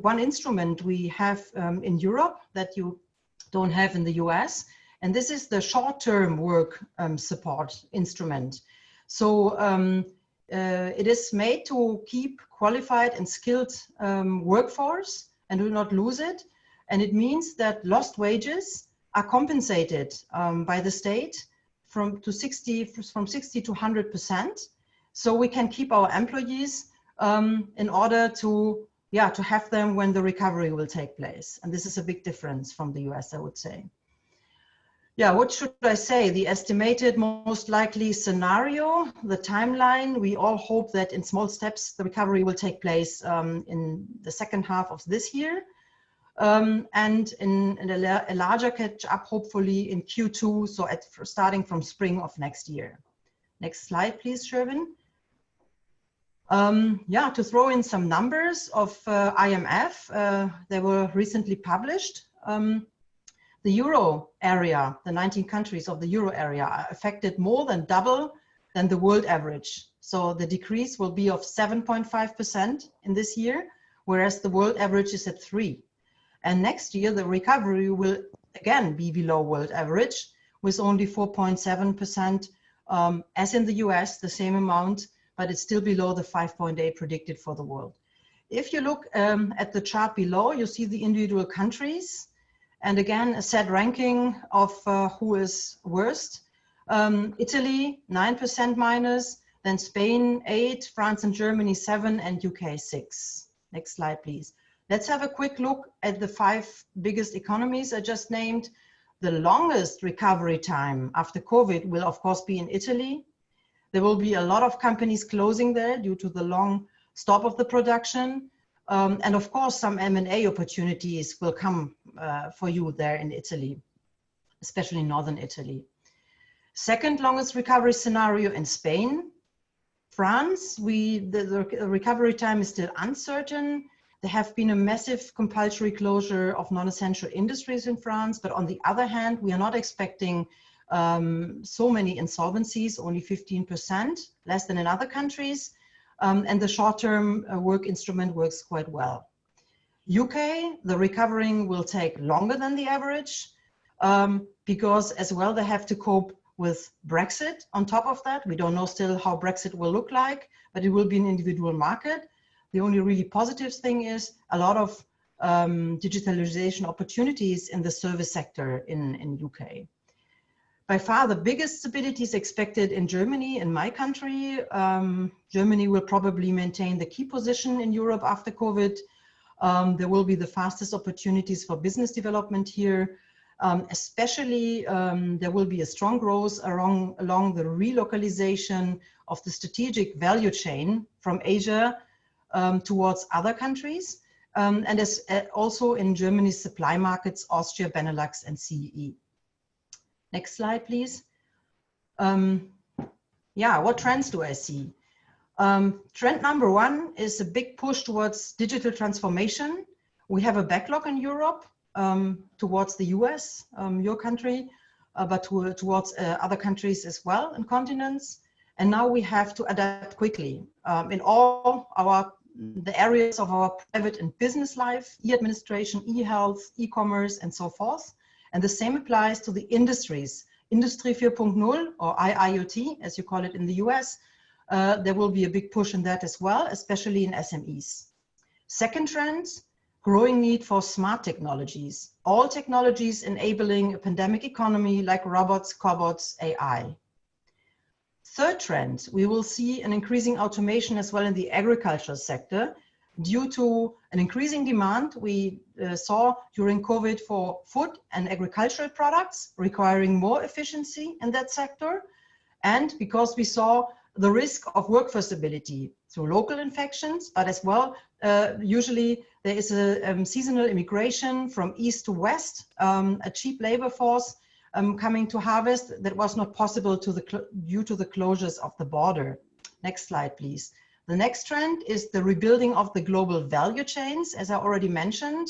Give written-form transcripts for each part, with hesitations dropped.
one instrument we have in Europe that you don't have in the US, and this is the short-term work support instrument. So it is made to keep qualified and skilled workforce and do not lose it. And it means that lost wages are compensated by the state from 60 to 100%. So we can keep our employees in order to have them when the recovery will take place. And this is a big difference from the US, I would say. Yeah, what should I say? The estimated most likely scenario, the timeline, we all hope that in small steps, the recovery will take place in the second half of this year. And in a larger catch up, hopefully in Q2, so starting from spring of next year. Next slide, please, Sherwin. To throw in some numbers of IMF, they were recently published. The Euro area, the 19 countries of the Euro area are affected more than double than the world average. So the decrease will be of 7.5% in this year, whereas the world average is at 3%. And next year, the recovery will again be below world average with only 4.7%, as in the US, the same amount, but it's still below the 5.8 predicted for the world. If you look at the chart below, you see the individual countries. And again, a set ranking of who is worst. Italy, 9% minus, then Spain, 8%, France and Germany, 7%, and UK, 6%. Next slide, please. Let's have a quick look at the 5 biggest economies I just named. The longest recovery time after COVID will, of course, be in Italy. There will be a lot of companies closing there due to the long stop of the production. And of course, some M&A opportunities will come for you there in Italy, especially northern Italy. Second longest recovery scenario in Spain. France, the recovery time is still uncertain. There have been a massive compulsory closure of non-essential industries in France, but on the other hand, we are not expecting so many insolvencies, only 15%, less than in other countries. And the short-term work instrument works quite well. UK, the recovering will take longer than the average because as well they have to cope with Brexit on top of that. We don't know still how Brexit will look like, but it will be an individual market. The only really positive thing is a lot of digitalization opportunities in the service sector in UK. By far, the biggest stability is expected in Germany, in my country. Germany will probably maintain the key position in Europe after COVID. There will be the fastest opportunities for business development here. Especially, there will be a strong growth along the relocalization of the strategic value chain from Asia towards other countries. And as also in Germany's supply markets, Austria, Benelux, and CEE. Next slide, please. What trends do I see? Trend number 1 is a big push towards digital transformation. We have a backlog in Europe towards the US, your country, but towards other countries as well and continents. And now we have to adapt quickly in all the areas of our private and business life, e-administration, e-health, e-commerce, and so forth. And the same applies to the industries. Industry 4.0 or IIoT, as you call it in the US, there will be a big push in that as well, especially in SMEs. Second trend, growing need for smart technologies. All technologies enabling a pandemic economy like robots, cobots, AI. Third trend, we will see an increasing automation as well in the agricultural sector due to an increasing demand we saw during COVID for food and agricultural products requiring more efficiency in that sector. And because we saw the risk of workforce stability through local infections, but as well, usually there is a seasonal immigration from east to west, a cheap labor force coming to harvest that was not possible due to the closures of the border. Next slide, please. The next trend is the rebuilding of the global value chains. As I already mentioned,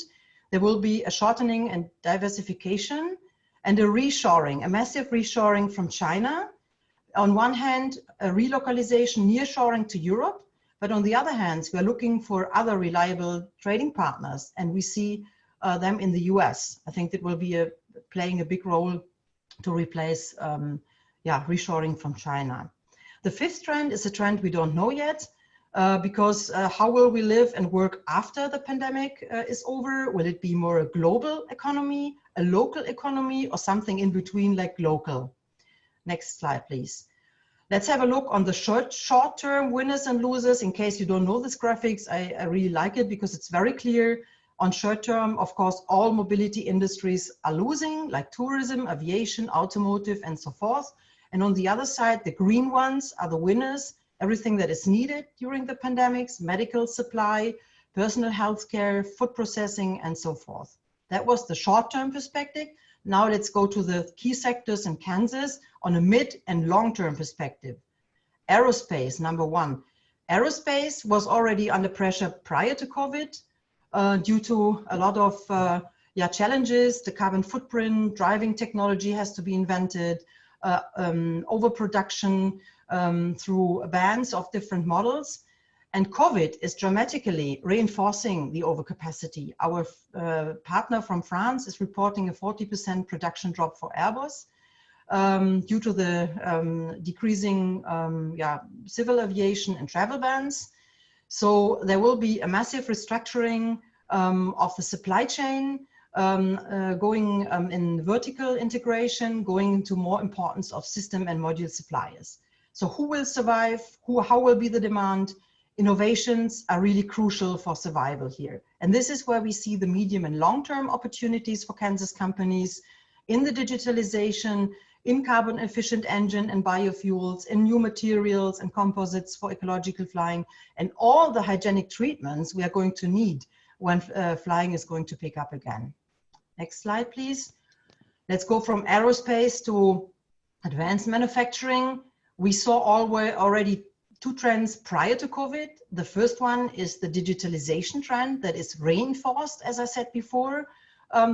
there will be a shortening and diversification and a reshoring, a massive reshoring from China. On one hand, a relocalization, nearshoring to Europe, But on the other hand, we are looking for other reliable trading partners, and we see them in the US. I think that will be playing a big role to replace reshoring from China. The fifth trend is a trend we don't know yet, because how will we live and work after the pandemic is over? Will it be more a global economy, a local economy, or something in between like local? Next slide, please. Let's have a look on the short-term winners and losers. In case you don't know this graphics, I really like it because it's very clear. On short term, of course, all mobility industries are losing, like tourism, aviation, automotive, and so forth. And on the other side, the green ones are the winners. Everything that is needed during the pandemics, medical supply, personal health care, food processing, and so forth. That was the short-term perspective. Now let's go to the key sectors in Kansas on a mid and long-term perspective. Aerospace, number one. Aerospace was already under pressure prior to COVID due to a lot of challenges. The carbon footprint, driving technology has to be invented, overproduction through bans of different models. And COVID is dramatically reinforcing the overcapacity. Our partner from France is reporting a 40% production drop for Airbus due to the decreasing civil aviation and travel bans. So there will be a massive restructuring of the supply chain, going in vertical integration, going into more importance of system and module suppliers. So who will survive? How will be the demand? Innovations are really crucial for survival here. And this is where we see the medium and long-term opportunities for Kansas companies in the digitalization, in carbon efficient engine and biofuels, in new materials and composites for ecological flying, and all the hygienic treatments we are going to need when flying is going to pick up again. Next slide, please. Let's go from aerospace to advanced manufacturing. We saw already two trends prior to COVID. The first one is the digitalization trend that is reinforced, as I said before,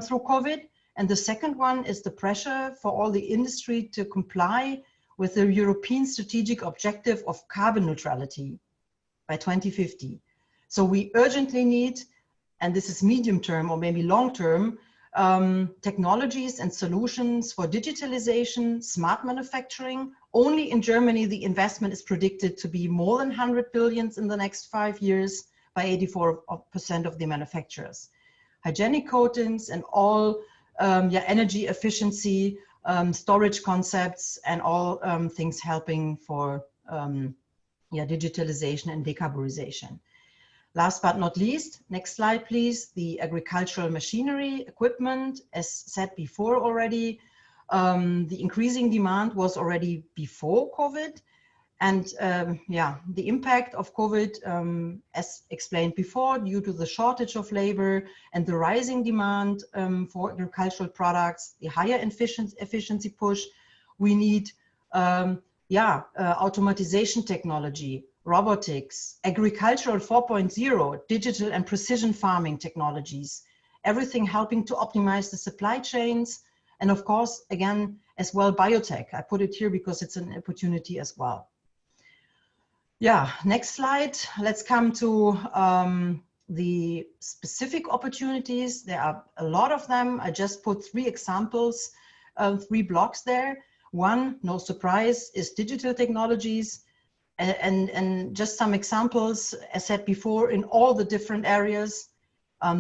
through COVID. And the second one is the pressure for all the industry to comply with the European strategic objective of carbon neutrality by 2050. So we urgently need, and this is medium term or maybe long term, technologies and solutions for digitalization, smart manufacturing. Only in Germany, the investment is predicted to be more than 100 billion in the next 5 years by 84% of the manufacturers. Hygienic coatings and all energy efficiency, storage concepts, and all things helping for digitalization and decarbonization. Last but not least, next slide, please, the agricultural machinery equipment. As said before already, the increasing demand was already before COVID. And the impact of COVID, as explained before, due to the shortage of labor and the rising demand for agricultural products, the higher efficiency push, we need automatization technology, robotics, agricultural 4.0, digital and precision farming technologies, everything helping to optimize the supply chains. And of course, again, as well, biotech. I put it here because it's an opportunity as well. Yeah, next slide. Let's come to the specific opportunities. There are a lot of them. I just put 3 examples, 3 blocks there. One, no surprise, is digital technologies. And just some examples, as said before, in all the different areas,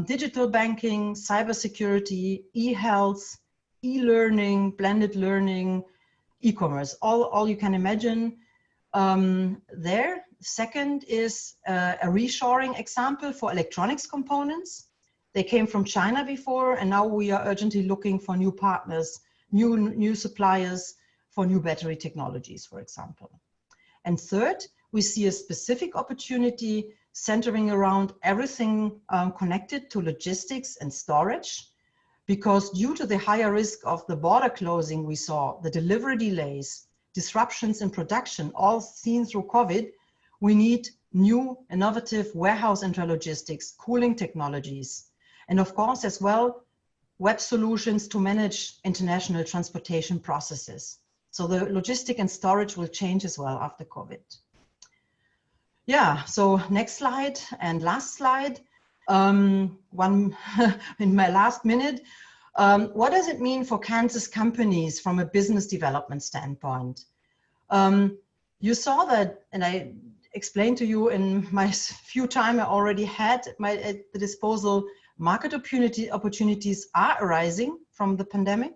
digital banking, cybersecurity, e-health, e-learning, blended learning, e-commerce, all you can imagine. There. Second is a reshoring example for electronics components. They came from China before, and now we are urgently looking for new partners, new suppliers for new battery technologies, for example. And third, we see a specific opportunity centering around everything connected to logistics and storage, because due to the higher risk of the border closing we saw, the delivery delays, disruptions in production, all seen through COVID, we need new innovative warehouse intralogistics, cooling technologies, and of course as well, web solutions to manage international transportation processes. So the logistic and storage will change as well after COVID. Yeah, so next slide and last slide. One in my last minute. What does it mean for Kansas companies from a business development standpoint? You saw that, and I explained to you in my few time I already had at the disposal, market opportunities are arising from the pandemic.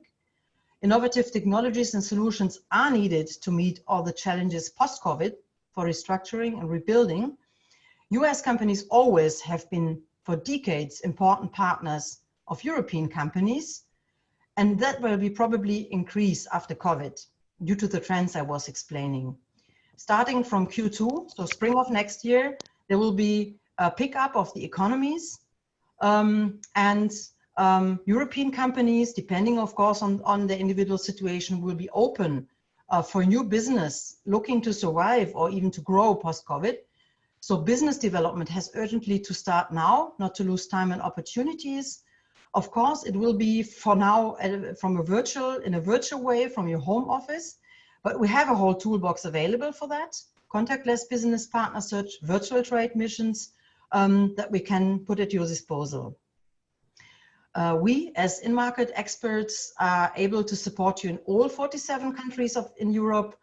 Innovative technologies and solutions are needed to meet all the challenges post-COVID for restructuring and rebuilding. US companies always have been, for decades, important partners of European companies, and that will be probably increase after COVID due to the trends I was explaining. Starting from Q2, so spring of next year, there will be a pickup of the economies, and European companies, depending of course on the individual situation, will be open for new business looking to survive or even to grow post-COVID. So business development has urgently to start now, not to lose time and opportunities. Of course, it will be for now in a virtual way from your home office, but we have a whole toolbox available for that. Contactless business partner search, virtual trade missions that we can put at your disposal. We, as in-market experts, are able to support you in all 47 countries in Europe,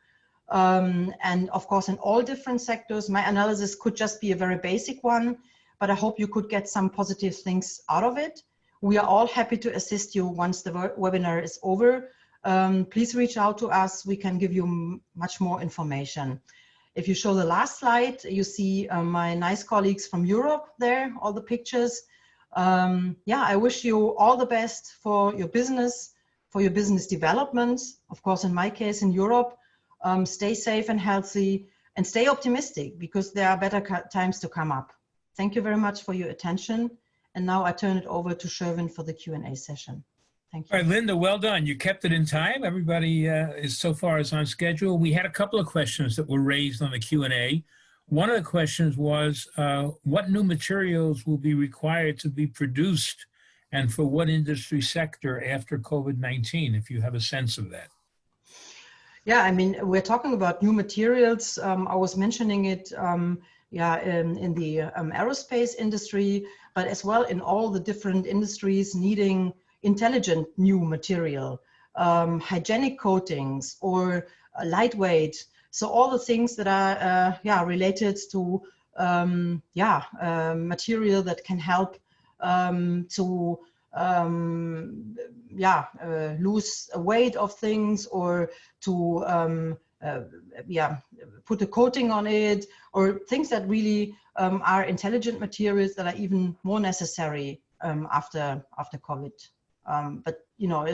and of course in all different sectors. My analysis could just be a very basic one, but I hope you could get some positive things out of it. We are all happy to assist you once the webinar is over. Please reach out to us. We can give you much more information. If you show the last slide, you see my nice colleagues from Europe there, all the pictures. Yeah, I wish you all the best for your business development. Of course, in my case, in Europe, stay safe and healthy and stay optimistic because there are better times to come up. Thank you very much for your attention. And now I turn it over to Sherwin for the Q&A session. Thank you. All right, Linda, well done. You kept it in time. Everybody is so far is on schedule. We had a couple of questions that were raised on the Q&A. One of the questions was, what new materials will be required to be produced and for what industry sector after COVID-19, if you have a sense of that? Yeah, I mean, we're talking about new materials. I was mentioning it in the aerospace industry, but as well in all the different industries needing intelligent new material, hygienic coatings or lightweight. So all the things that are related to material that can help to lose weight of things or to put a coating on it, or things that really are intelligent materials that are even more necessary after COVID. But you know,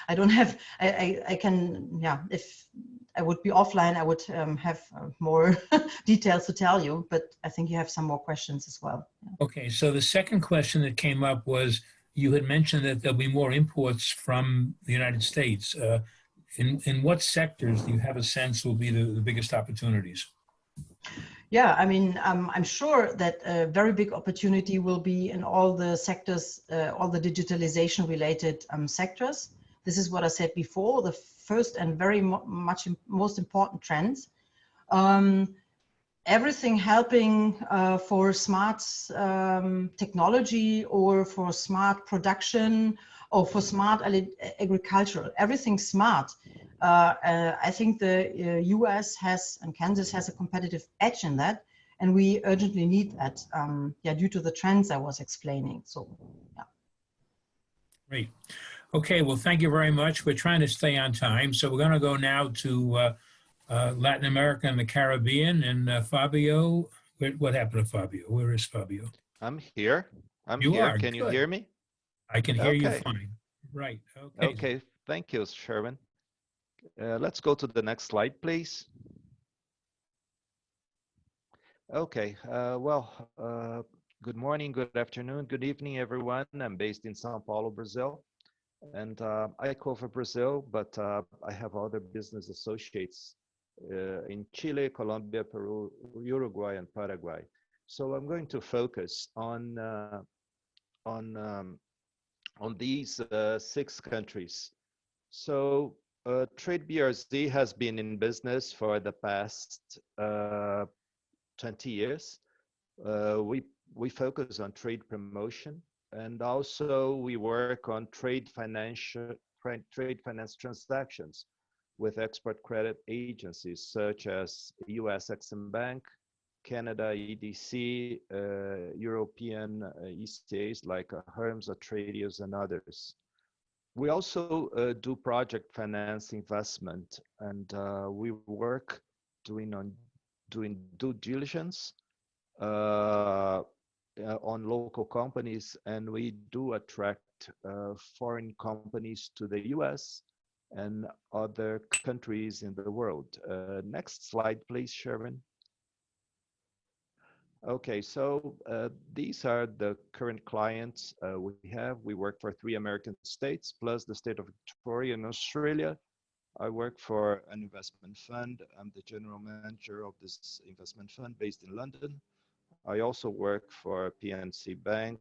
I don't have. I can. Yeah, if I would be offline, I would have more details to tell you. But I think you have some more questions as well. Yeah. Okay, so the second question that came up was, you had mentioned that there'll be more imports from the United States. In what sectors do you have a sense will be the biggest opportunities? Yeah, I mean, I'm sure that a very big opportunity will be in all the sectors, all the digitalization related sectors. This is what I said before, the first and very most important trends. Everything helping for smart technology or for smart production or for smart agriculture, everything smart. I think the US has and Kansas has a competitive edge in that, and we urgently need that, due to the trends I was explaining. So, yeah. Great. Okay, well, thank you very much. We're trying to stay on time, so we're going to go now to Latin America and the Caribbean. And Fabio, what happened to Fabio? Where is Fabio? I'm here. You are. Can you hear me? I can hear you fine. Right. Okay. Okay. Thank you, Sherwin. Let's go to the next slide, please. Okay. Good morning, good afternoon, good evening, everyone. I'm based in São Paulo, Brazil. And I cover Brazil, but I have other business associates in Chile, Colombia, Peru, Uruguay, and Paraguay. So I'm going to focus on these 6 countries. So Trade BRZ has been in business for the past 20 years. We focus on trade promotion, and also we work on trade finance transactions with export credit agencies such as US Exim Bank, Canada EDC, European ECAs like Hermes, Atradius, and others. We also do project finance investment, and we work doing due diligence on local companies, and we do attract foreign companies to the US and other countries in the world. Next slide, please, Sharon. Okay, so these are the current clients we have. We work for 3 American states, plus the state of Victoria in Australia. I work for an investment fund. I'm the general manager of this investment fund based in London. I also work for PNC Bank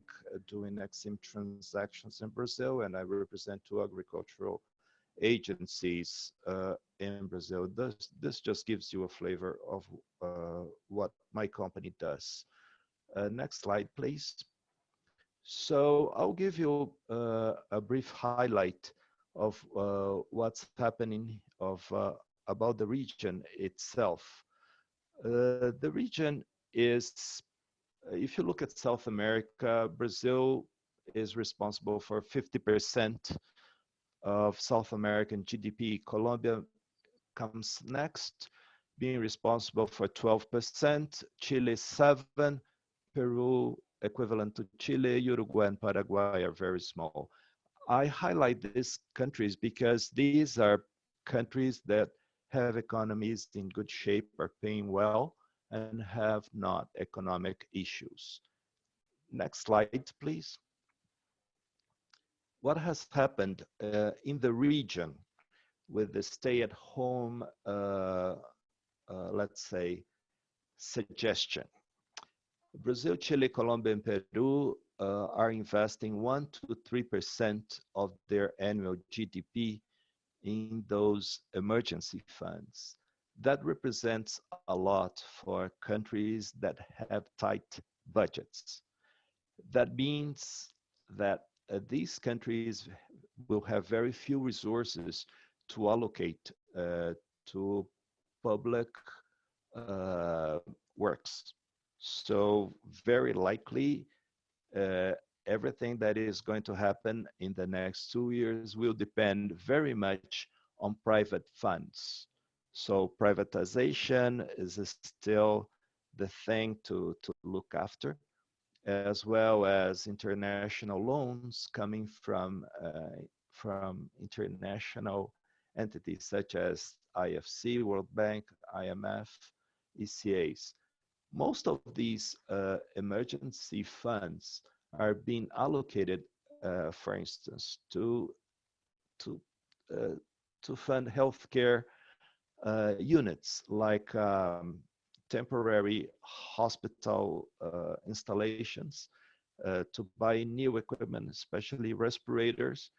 doing Exim transactions in Brazil, and I represent 2 agricultural agencies in Brazil. This just gives you a flavor of what my company does. Next slide, please. So I'll give you a brief highlight of what's happening about the region itself. The region is, if you look at South America, Brazil is responsible for 50% of South American GDP. Colombia comes next, being responsible for 12%, Chile 7%, Peru equivalent to Chile, Uruguay and Paraguay are very small. I highlight these countries because these are countries that have economies in good shape, are paying well, and have not economic issues. Next slide, please. What has happened in the region with the stay-at-home, let's say, suggestion? Brazil, Chile, Colombia, and Peru are investing 1 to 3% of their annual GDP in those emergency funds. That represents a lot for countries that have tight budgets. That means that these countries will have very few resources to allocate to public works. So very likely, everything that is going to happen in the next 2 years will depend very much on private funds. So privatization is still the thing to look after, as well as international loans coming from international entities such as IFC, World Bank, IMF, ECAs. Most of these emergency funds are being allocated, for instance, to fund healthcare units like temporary hospital installations, to buy new equipment, especially respirators.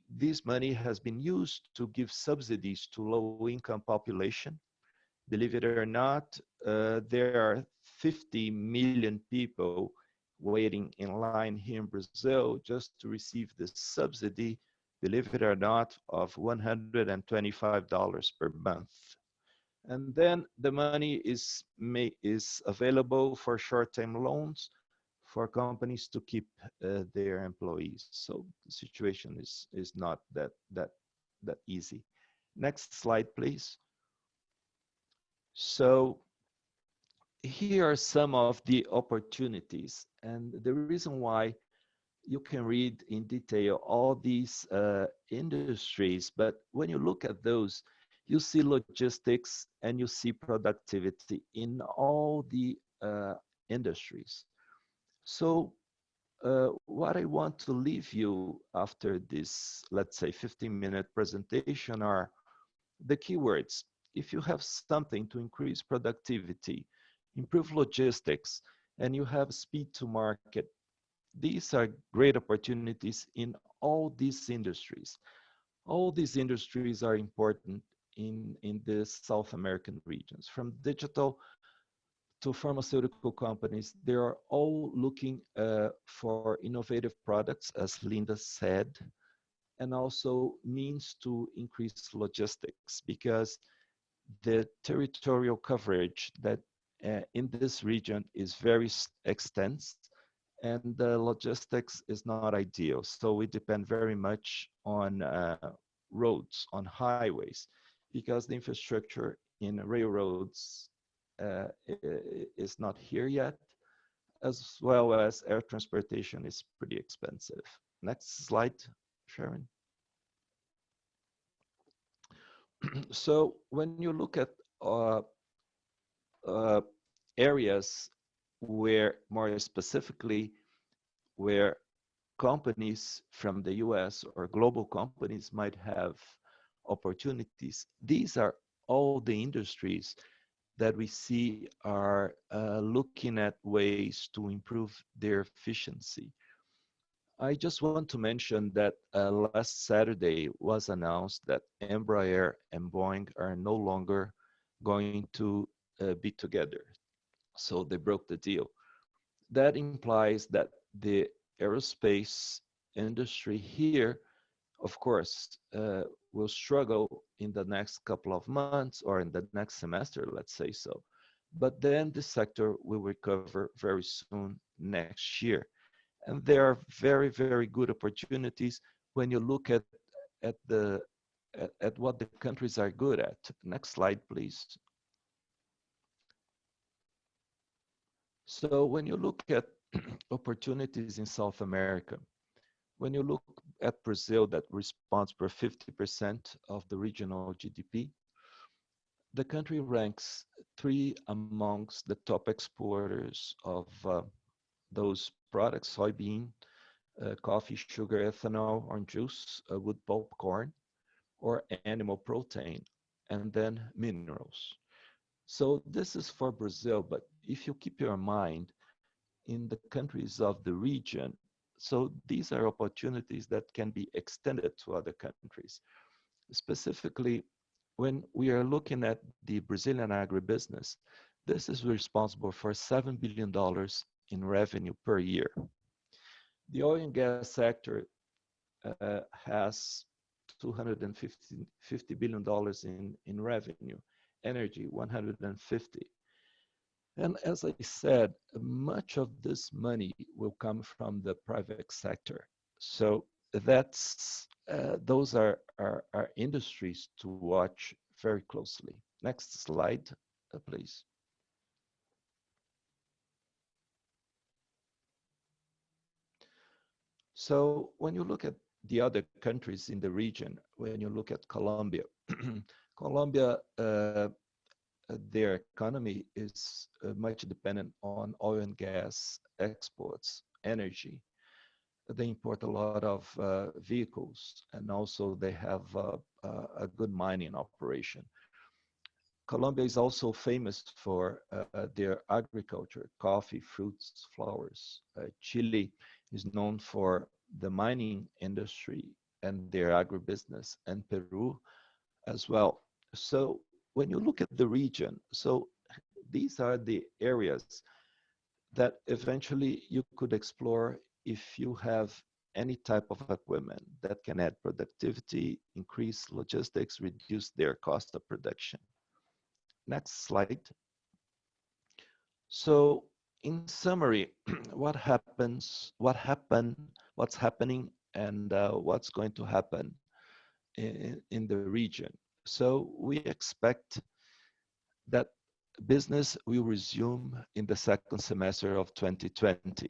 This money has been used to give subsidies to low-income population. Believe it or not, there are 50 million people waiting in line here in Brazil just to receive the subsidy, believe it or not, of $125 per month. And then the money is available for short-term loans for companies to keep their employees. So the situation is not that easy. Next slide, please. So here are some of the opportunities, and the reason why you can read in detail all these industries, but when you look at those, you see logistics and you see productivity in all the industries. So what I want to leave you after this, let's say 15-minute presentation, are the keywords. If you have something to increase productivity, improve logistics, and you have speed to market, these are great opportunities in all these industries. All these industries are important in the South American regions, from digital to pharmaceutical companies. They are all looking for innovative products, as Linda said, and also means to increase logistics, because the territorial coverage that in this region is very extensive, and the logistics is not ideal. So we depend very much on roads, on highways, because the infrastructure in railroads is not here yet, as well as air transportation is pretty expensive. Next slide, Sharon. So when you look at uh, areas where, more specifically, where companies from the US or global companies might have opportunities, these are all the industries that we see are looking at ways to improve their efficiency. I just want to mention that last Saturday was announced that Embraer and Boeing are no longer going to be together. So they broke the deal. That implies that the aerospace industry here, of course, will struggle in the next couple of months or in the next semester, let's say so. But then the sector will recover very soon next year. And there are very, very good opportunities when you look at what the countries are good at. Next slide, please. So when you look at opportunities in South America, when you look at Brazil, that responds for 50% of the regional GDP, the country ranks 3 amongst the top exporters of those products: soybean, coffee, sugar, ethanol, orange juice, wood pulp, corn, or animal protein, and then minerals. So this is for Brazil, but if you keep your mind in the countries of the region, so these are opportunities that can be extended to other countries. Specifically, when we are looking at the Brazilian agribusiness, this is responsible for $7 billion in revenue per year. The oil and gas sector has $250 billion in revenue, energy 150. And as I said, much of this money will come from the private sector. So those are industries to watch very closely. Next slide, please. So when you look at the other countries in the region, when you look at Colombia, Colombia, their economy is much dependent on oil and gas exports, energy. They import a lot of vehicles, and also they have a good mining operation. Colombia is also famous for their agriculture: coffee, fruits, flowers. Chile is known for the mining industry and their agribusiness, and Peru as well. So when you look at the region, so these are the areas that eventually you could explore if you have any type of equipment that can add productivity, increase logistics, reduce their cost of production. Next slide. So in summary, what's happening, and what's going to happen in the region. So we expect that business will resume in the second semester of 2020.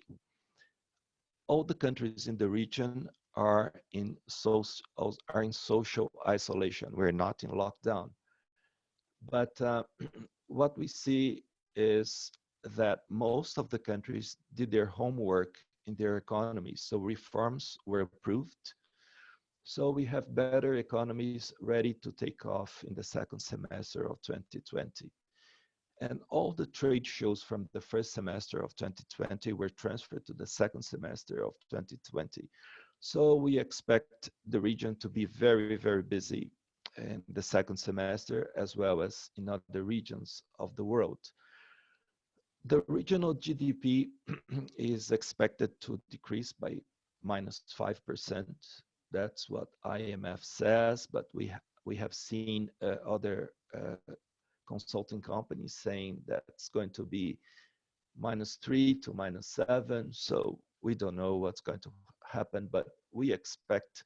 All the countries in the region are in social isolation. We're not in lockdown. But what we see is that most of the countries did their homework in their economies. So reforms were approved. So we have better economies ready to take off in the second semester of 2020. And all the trade shows from the first semester of 2020 were transferred to the second semester of 2020. So we expect the region to be very, very busy in the second semester, as well as in other regions of the world. The regional GDP is expected to decrease by -5%. That's what IMF says, but we have seen other consulting companies saying that's going to be -3 to -7. So we don't know what's going to happen, but we expect,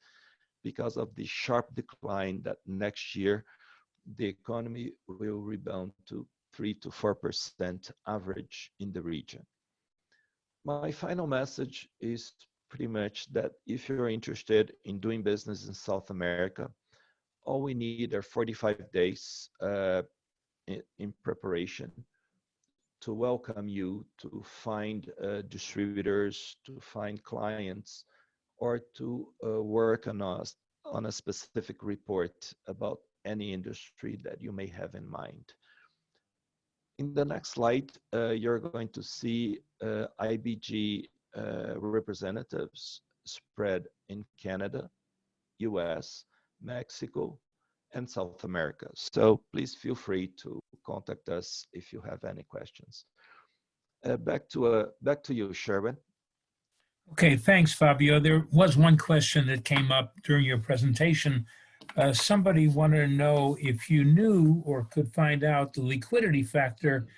because of the sharp decline, that next year the economy will rebound to 3 to 4% average in the region. My final message is pretty much that if you're interested in doing business in South America, all we need are 45 days in preparation to welcome you, to find distributors, to find clients, or to work on a specific report about any industry that you may have in mind. In the next slide, you're going to see IBG representatives spread in Canada, US, Mexico, and South America. So please feel free to contact us if you have any questions. Back to you, Sherwin. Okay, thanks, Fabio. There was one question that came up during your presentation. Somebody wanted to know if you knew or could find out the liquidity factor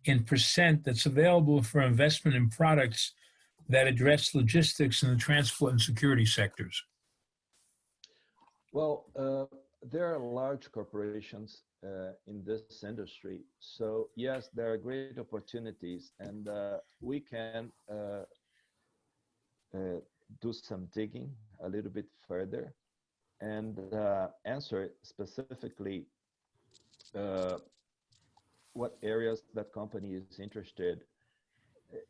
in percent that's available for investment in products that address logistics in the transport and security sectors. Well, there are large corporations in this industry. So yes, there are great opportunities, and we can do some digging a little bit further and answer specifically what areas that company is interested.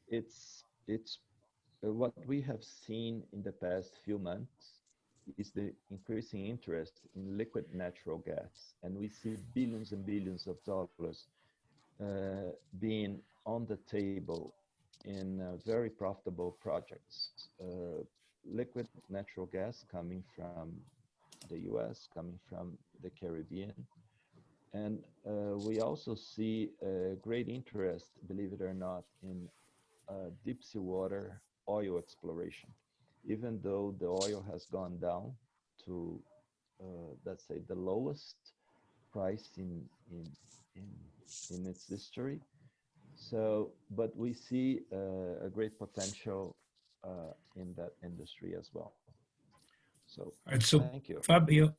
It's what we have seen in the past few months is the increasing interest in liquid natural gas, and we see billions and billions of dollars being on the table in very profitable projects. Liquid natural gas coming from the US, coming from the Caribbean. And we also see great interest, believe it or not, in deep sea water oil exploration. Even though the oil has gone down to, let's say, the lowest price in its history. So, but we see a great potential in that industry as well. So, all right, so thank you. Fabio,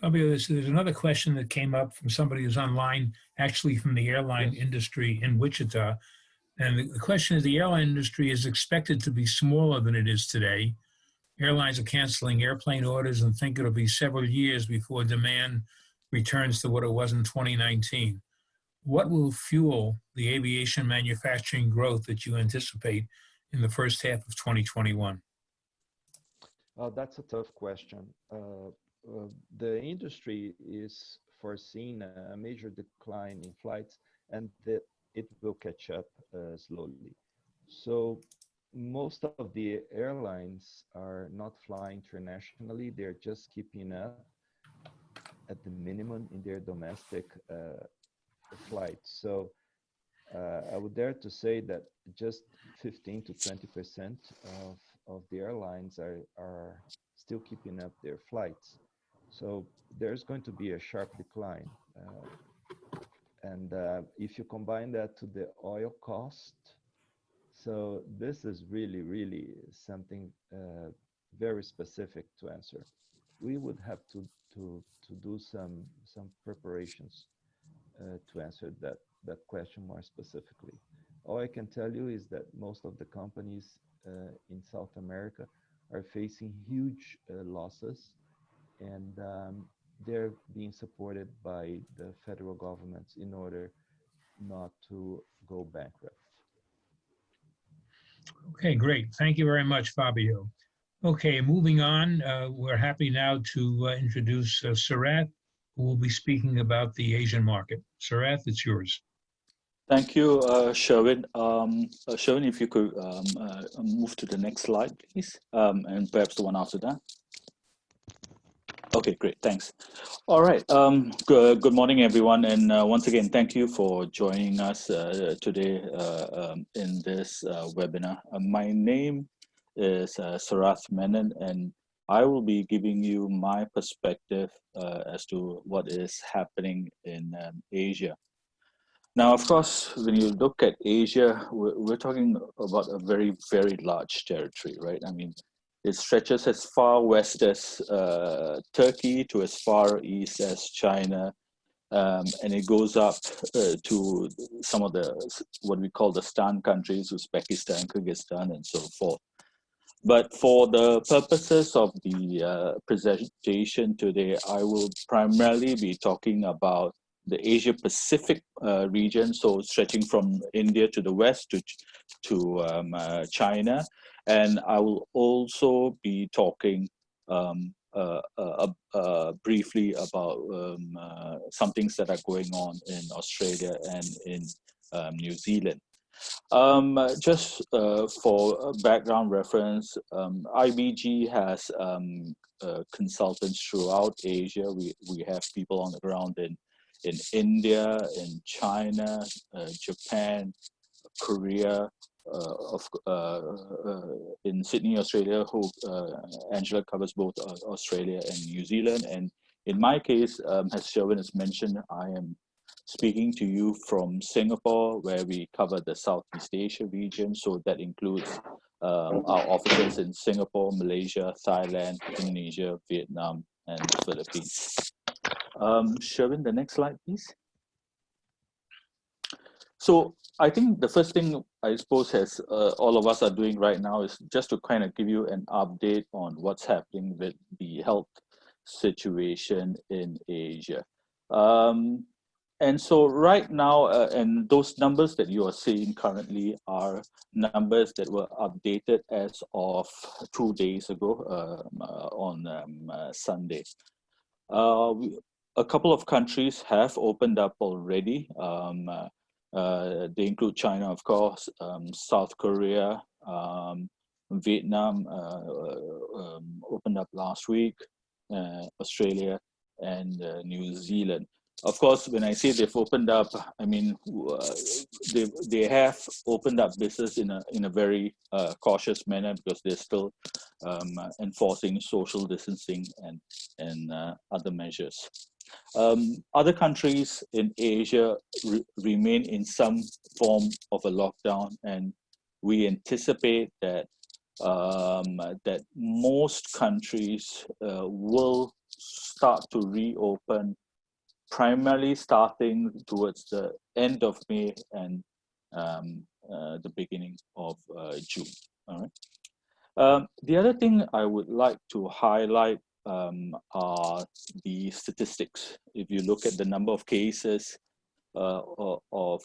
there's another question that came up from somebody who's online, actually from the airline industry in Wichita. And the question is, the airline industry is expected to be smaller than it is today. Airlines are canceling airplane orders and think it'll be several years before demand returns to what it was in 2019. What will fuel the aviation manufacturing growth that you anticipate in the first half of 2021? That's a tough question. The industry is foreseeing a major decline in flights, and it will catch up slowly. So most of the airlines are not flying internationally. They're just keeping up at the minimum in their domestic flights. So I would dare to say that just 15 to 20% of the airlines are still keeping up their flights. So there's going to be a sharp decline. And if you combine that to the oil cost, so this is really, really something very specific to answer. We would have to do some preparations to answer that question more specifically. All I can tell you is that most of the companies in South America are facing huge losses, and they're being supported by the federal governments in order not to go bankrupt. Okay, great. Thank you very much, Fabio. Okay, moving on, we're happy now to introduce Sarath, who will be speaking about the Asian market. Sarath, it's yours. Thank you, Sherwin. Sherwin, if you could move to the next slide, please, and perhaps the one after that. Okay, great, thanks. All right, good morning, everyone. And once again, thank you for joining us today in this webinar. My name is Sarath Menon, and I will be giving you my perspective as to what is happening in Asia. Now, of course, when you look at Asia, we're talking about a very, very large territory, right? I mean, it stretches as far west as Turkey to as far east as China, and it goes up to some of the, what we call the Stan countries, Uzbekistan, Kyrgyzstan, and so forth. But for the purposes of the presentation today, I will primarily be talking about the Asia Pacific region, so stretching from India to the west to China. And I will also be talking briefly about some things that are going on in Australia and in New Zealand. Just for background reference, IBG has consultants throughout Asia. We have people on the ground in India, in China, Japan, Korea, in Sydney, Australia, who Angela covers both Australia and New Zealand. And in my case, as Sherwin has mentioned, I am speaking to you from Singapore, where we cover the Southeast Asia region. So that includes our offices in Singapore, Malaysia, Thailand, Indonesia, Vietnam, and the Philippines. Sherwin, the next slide, please. So I think the first thing I suppose as all of us are doing right now is just to kind of give you an update on what's happening with the health situation in Asia. And so right now, and those numbers that you are seeing currently are numbers that were updated as of 2 days ago on Sunday. A couple of countries have opened up already. They include China, of course, South Korea, Vietnam opened up last week, Australia, and New Zealand. Of course, when I say they've opened up, I mean they have opened up business in a very cautious manner because they're still enforcing social distancing and other measures. Other countries in Asia remain in some form of a lockdown, and we anticipate that that most countries will start to reopen, primarily starting towards the end of May and the beginning of June. All right. The other thing I would like to highlight are the statistics. If you look at the number of cases of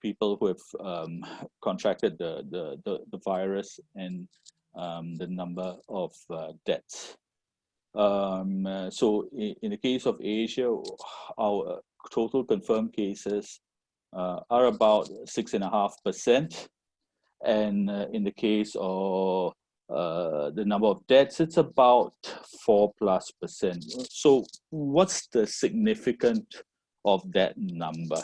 people who have contracted the virus and the number of deaths. So in the case of Asia, our total confirmed cases are about 6.5%. And in the case of the number of deaths, it's about 4+%. So what's the significance of that number?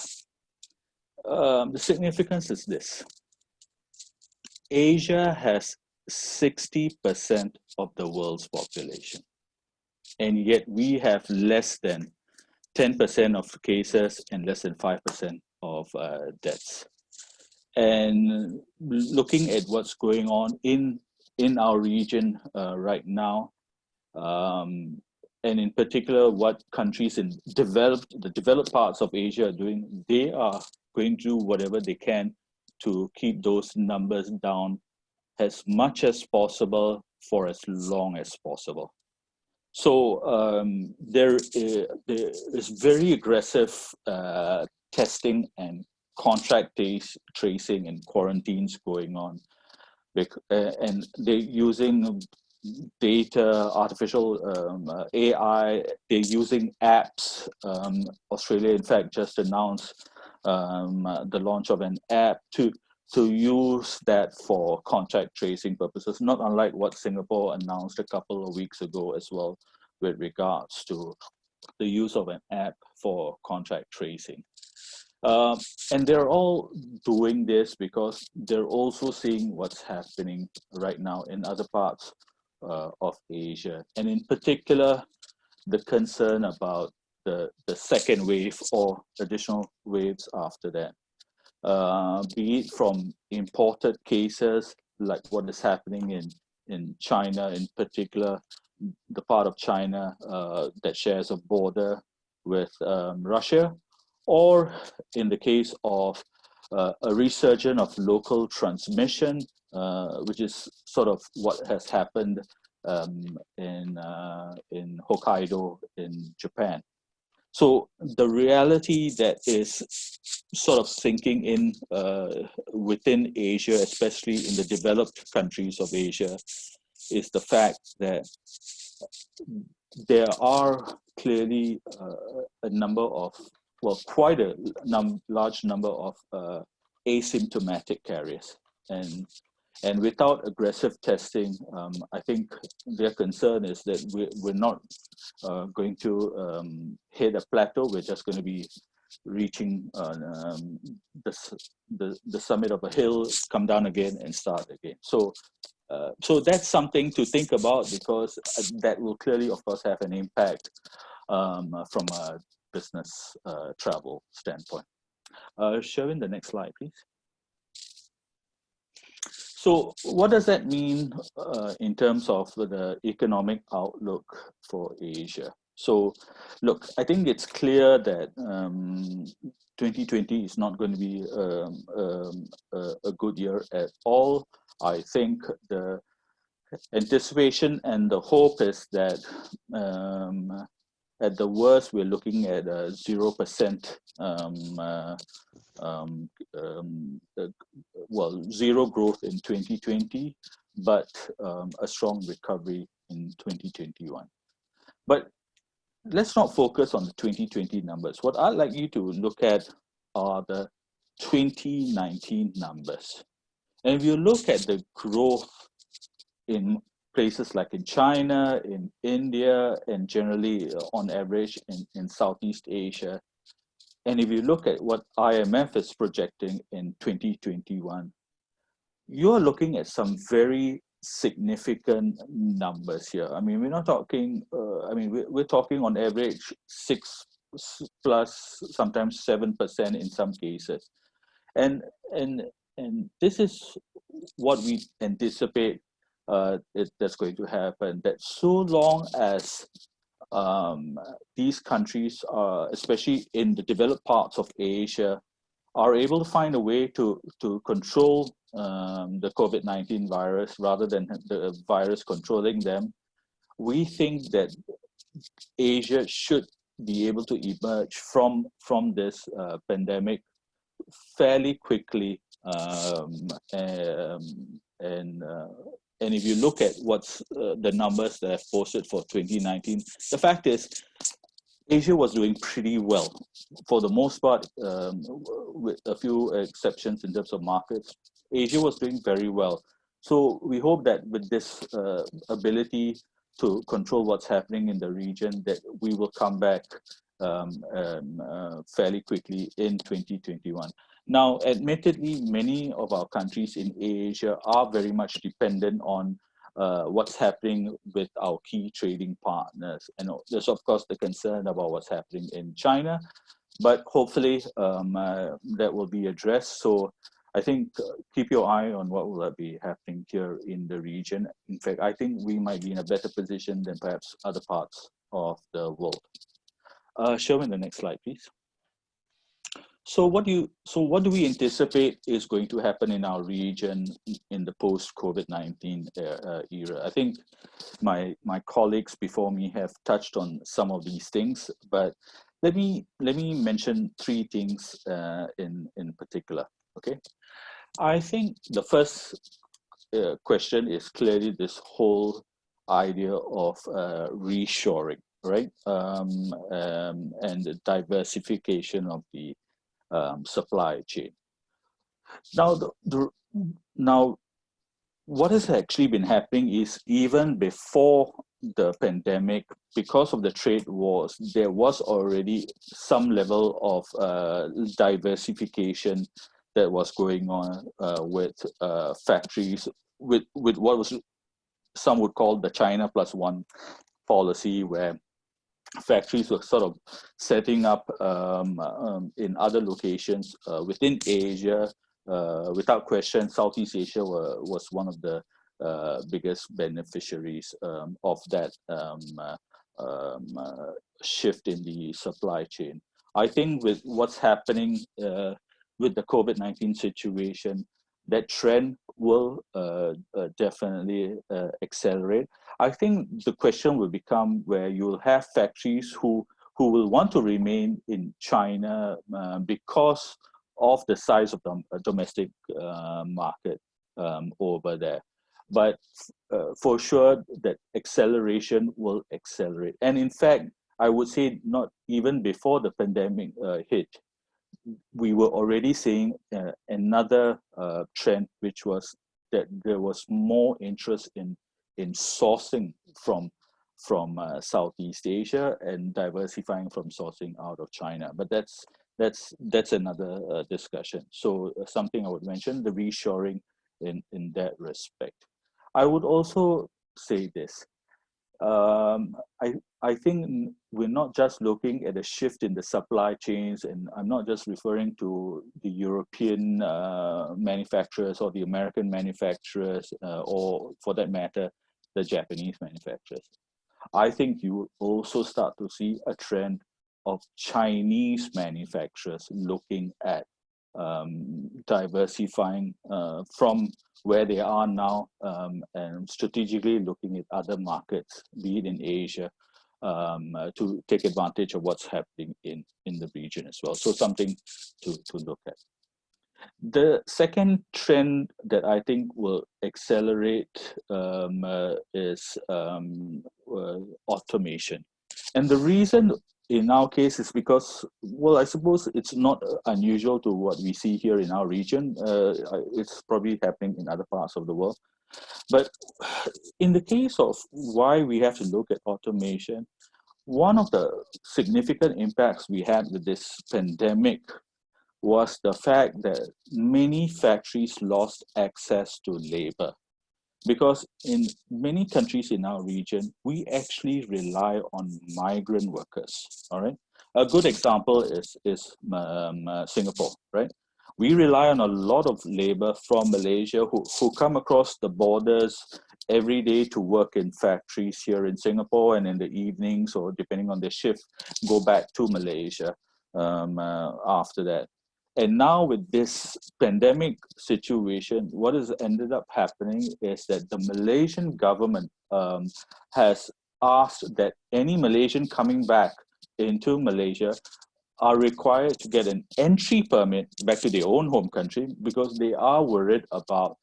The significance is this. Asia has 60% of the world's population, and yet we have less than 10% of cases and less than 5% of deaths. And looking at what's going on in our region right now, and in particular what countries in the developed parts of Asia are doing, they are going to do whatever they can to keep those numbers down as much as possible for as long as possible. So there is very aggressive testing and contact tracing and quarantines going on, and they're using data, artificial AI, they're using apps. Australia, in fact, just announced the launch of an app to use that for contact tracing purposes, not unlike what Singapore announced a couple of weeks ago as well, with regards to the use of an app for contract tracing. And they're all doing this because they're also seeing what's happening right now in other parts of Asia. And in particular, the concern about the second wave or additional waves after that, be it from imported cases, like what is happening in China, in particular, the part of China that shares a border with Russia, or in the case of a resurgence of local transmission, which is sort of what has happened in Hokkaido in Japan. So the reality that is sort of sinking in within Asia, especially in the developed countries of Asia, is the fact that there are clearly a number of, well, quite a large number of asymptomatic carriers. And without aggressive testing, I think their concern is that we're not going to hit a plateau. We're just going to be reaching the summit of a hill, come down again and start again. So that's something to think about, because that will clearly, of course, have an impact from a business travel standpoint. Sherwin, the next slide, please. So what does that mean in terms of the economic outlook for Asia? So look, I think it's clear that 2020 is not going to be a good year at all. I think the anticipation and the hope is that at the worst, we're looking at a 0%, zero growth in 2020, but a strong recovery in 2021. But let's not focus on the 2020 numbers. What I'd like you to look at are the 2019 numbers. And if you look at the growth in places like in China, in India, and generally on average in Southeast Asia, and if you look at what IMF is projecting in 2021, you're looking at some very significant numbers here. I mean, we're not talking, we're talking on average 6 plus, sometimes 7% in some cases. And this is what we anticipate that's going to happen, that so long as these countries, especially in the developed parts of Asia, are able to find a way to control the COVID-19 virus rather than the virus controlling them, we think that Asia should be able to emerge from this pandemic fairly quickly. And if you look at what's the numbers that I've posted for 2019, the fact is Asia was doing pretty well for the most part, with a few exceptions in terms of markets. Asia was doing very well. So we hope that with this ability to control what's happening in the region, that we will come back fairly quickly in 2021. Now, admittedly, many of our countries in Asia are very much dependent on what's happening with our key trading partners. And there's, of course, the concern about what's happening in China, but hopefully that will be addressed. So I think keep your eye on what will be happening here in the region. In fact, I think we might be in a better position than perhaps other parts of the world. Sherwin, the next slide, please. So what do we anticipate is going to happen in our region in the post-COVID-19 era? I think my colleagues before me have touched on some of these things, but let me mention three things in particular. Okay, I think the first question is clearly this whole idea of reshoring, right? And the diversification of the supply chain. Now, what has actually been happening is even before the pandemic, because of the trade wars, there was already some level of diversification that was going on with factories, with what was some would call the China plus one policy, where factories were sort of setting up in other locations within Asia. Without question, Southeast Asia was one of the biggest beneficiaries of that shift in the supply chain. I think with what's happening with the COVID-19 situation, that trend will definitely accelerate. I think the question will become where you'll have factories who will want to remain in China because of the size of the domestic market over there. But for sure, that acceleration will accelerate. And in fact, I would say not even before the pandemic hit, we were already seeing another trend, which was that there was more interest in sourcing from Southeast Asia and diversifying from sourcing out of China. But that's another discussion. So something I would mention, the reshoring in that respect. I would also say this. I think we're not just looking at a shift in the supply chains, and I'm not just referring to the European manufacturers or the American manufacturers, or for that matter, the Japanese manufacturers. I think you will also start to see a trend of Chinese manufacturers looking at diversifying from where they are now and strategically looking at other markets, be it in Asia, to take advantage of what's happening in the region as well. So something to look at. The second trend that I think will accelerate is automation. And the reason in our case is because, well, I suppose it's not unusual to what we see here in our region. It's probably happening in other parts of the world. But in the case of why we have to look at automation, one of the significant impacts we had with this pandemic was the fact that many factories lost access to labor. Because in many countries in our region, we actually rely on migrant workers, all right? A good example is Singapore, right? We rely on a lot of labor from Malaysia who come across the borders every day to work in factories here in Singapore, and in the evenings, or depending on their shift, go back to Malaysia after that. And now with this pandemic situation, what has ended up happening is that the Malaysian government has asked that any Malaysian coming back into Malaysia are required to get an entry permit back to their own home country, because they are worried about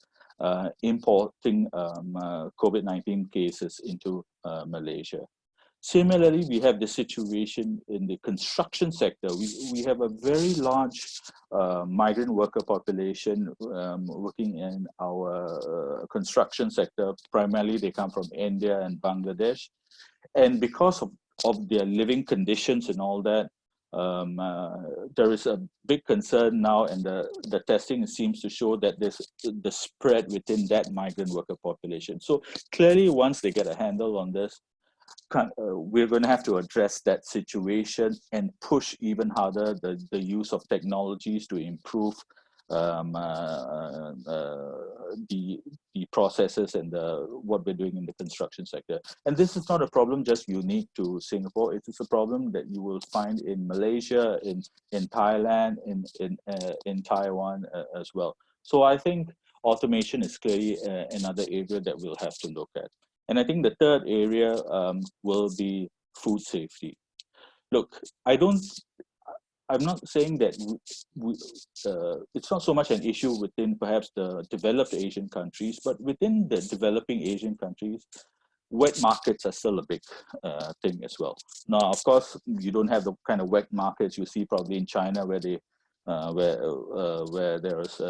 importing COVID-19 cases into Malaysia. Similarly, we have the situation in the construction sector. We have a very large migrant worker population working in our construction sector. Primarily, they come from India and Bangladesh. And because of their living conditions and all that, there is a big concern now, and the testing seems to show that there's the spread within that migrant worker population. So clearly, once they get a handle on this, we're going to have to address that situation and push even harder the use of technologies to improve the processes and what we're doing in the construction sector. And this is not a problem just unique to Singapore. It is a problem that you will find in Malaysia, in Thailand, in Taiwan as well. So I think automation is clearly another area that we'll have to look at. And I think the third area will be food safety. Look, I'm not saying that it's not so much an issue within perhaps the developed Asian countries, but within the developing Asian countries, wet markets are still a big thing as well. Now, of course, you don't have the kind of wet markets you see probably in China, where they where there is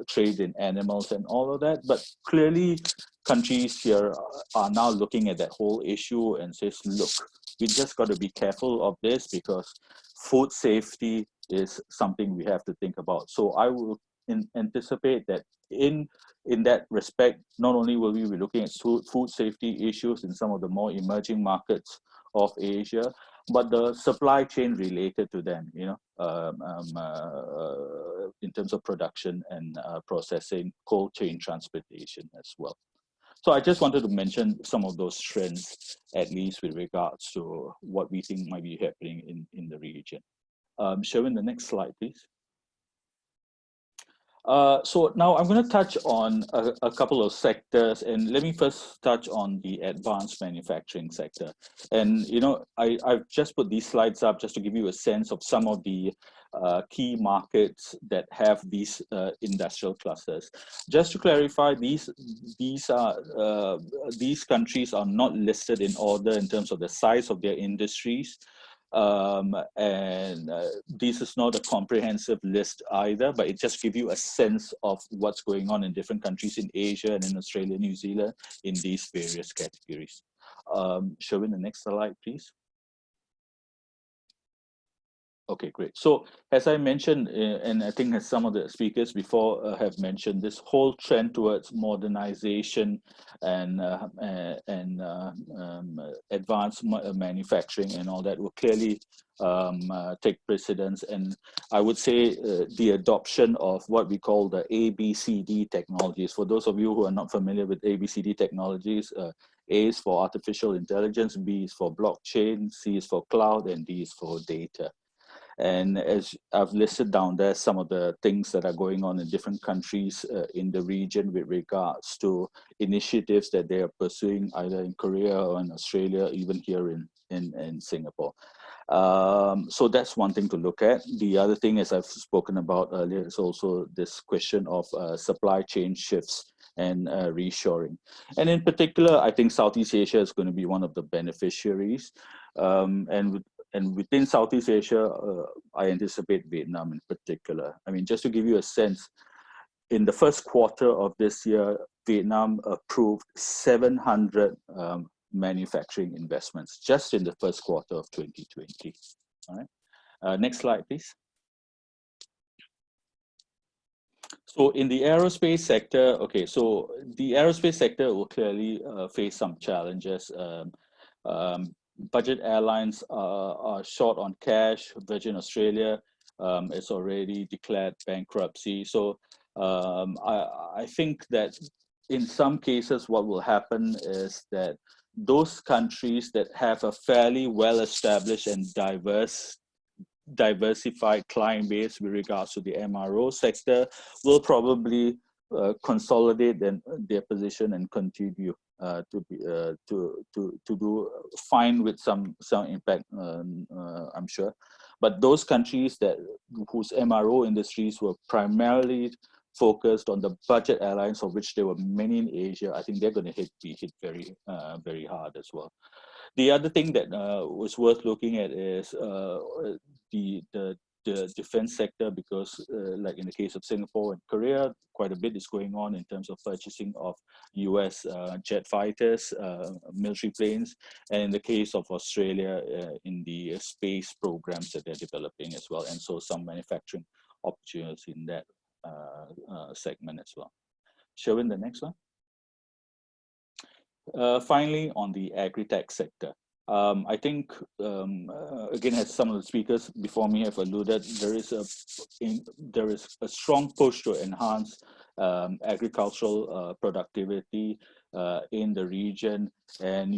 trade in animals and all of that. But clearly, countries here are now looking at that whole issue and says, look, we just got to be careful of this because food safety is something we have to think about. So I will anticipate that in that respect, not only will we be looking at food safety issues in some of the more emerging markets of Asia, but the supply chain related to them, in terms of production and processing, cold chain transportation as well. So I just wanted to mention some of those trends, at least with regards to what we think might be happening in the region. Sherwin, the next slide, please. So now I'm going to touch on a couple of sectors, and let me first touch on the advanced manufacturing sector. And I've just put these slides up just to give you a sense of some of the key markets that have these industrial clusters. Just to clarify, these countries are not listed in order in terms of the size of their industries. This is not a comprehensive list either, but it just gives you a sense of what's going on in different countries in Asia and in Australia, New Zealand, in these various categories. Sherwin, the next slide, please. Okay, great. So as I mentioned, and I think as some of the speakers before have mentioned, this whole trend towards modernization and advanced manufacturing and all that will clearly take precedence. And I would say the adoption of what we call the ABCD technologies. For those of you who are not familiar with ABCD technologies, A is for artificial intelligence, B is for blockchain, C is for cloud, and D is for data. And as I've listed down there, some of the things that are going on in different countries in the region with regards to initiatives that they are pursuing either in Korea or in Australia, even here in Singapore. So that's one thing to look at. The other thing, as I've spoken about earlier, is also this question of supply chain shifts and reshoring. And in particular, I think Southeast Asia is going to be one of the beneficiaries. And within Southeast Asia, I anticipate Vietnam in particular. I mean, just to give you a sense, in the first quarter of this year, Vietnam approved 700 manufacturing investments just in the first quarter of 2020. All right. Next slide, please. So in the aerospace sector, okay, so the aerospace sector will clearly face some challenges. Budget airlines are short on cash. Virgin Australia is already declared bankruptcy. So I think that in some cases, what will happen is that those countries that have a fairly well-established and diversified client base with regards to the MRO sector will probably consolidate their position and continue to do fine with some impact, I'm sure. But those countries whose MRO industries were primarily focused on the budget airlines, of which there were many in Asia, I think they're going to be hit very very hard as well. The other thing that was worth looking at is the defense sector, because like in the case of Singapore and Korea, quite a bit is going on in terms of purchasing of US jet fighters, military planes, and in the case of Australia, in the space programs that they're developing as well, and so some manufacturing opportunities in that segment as well. Sherwin, the next one. Finally, on the Agritech sector. I think, again, as some of the speakers before me have alluded, there is a strong push to enhance agricultural productivity in the region, and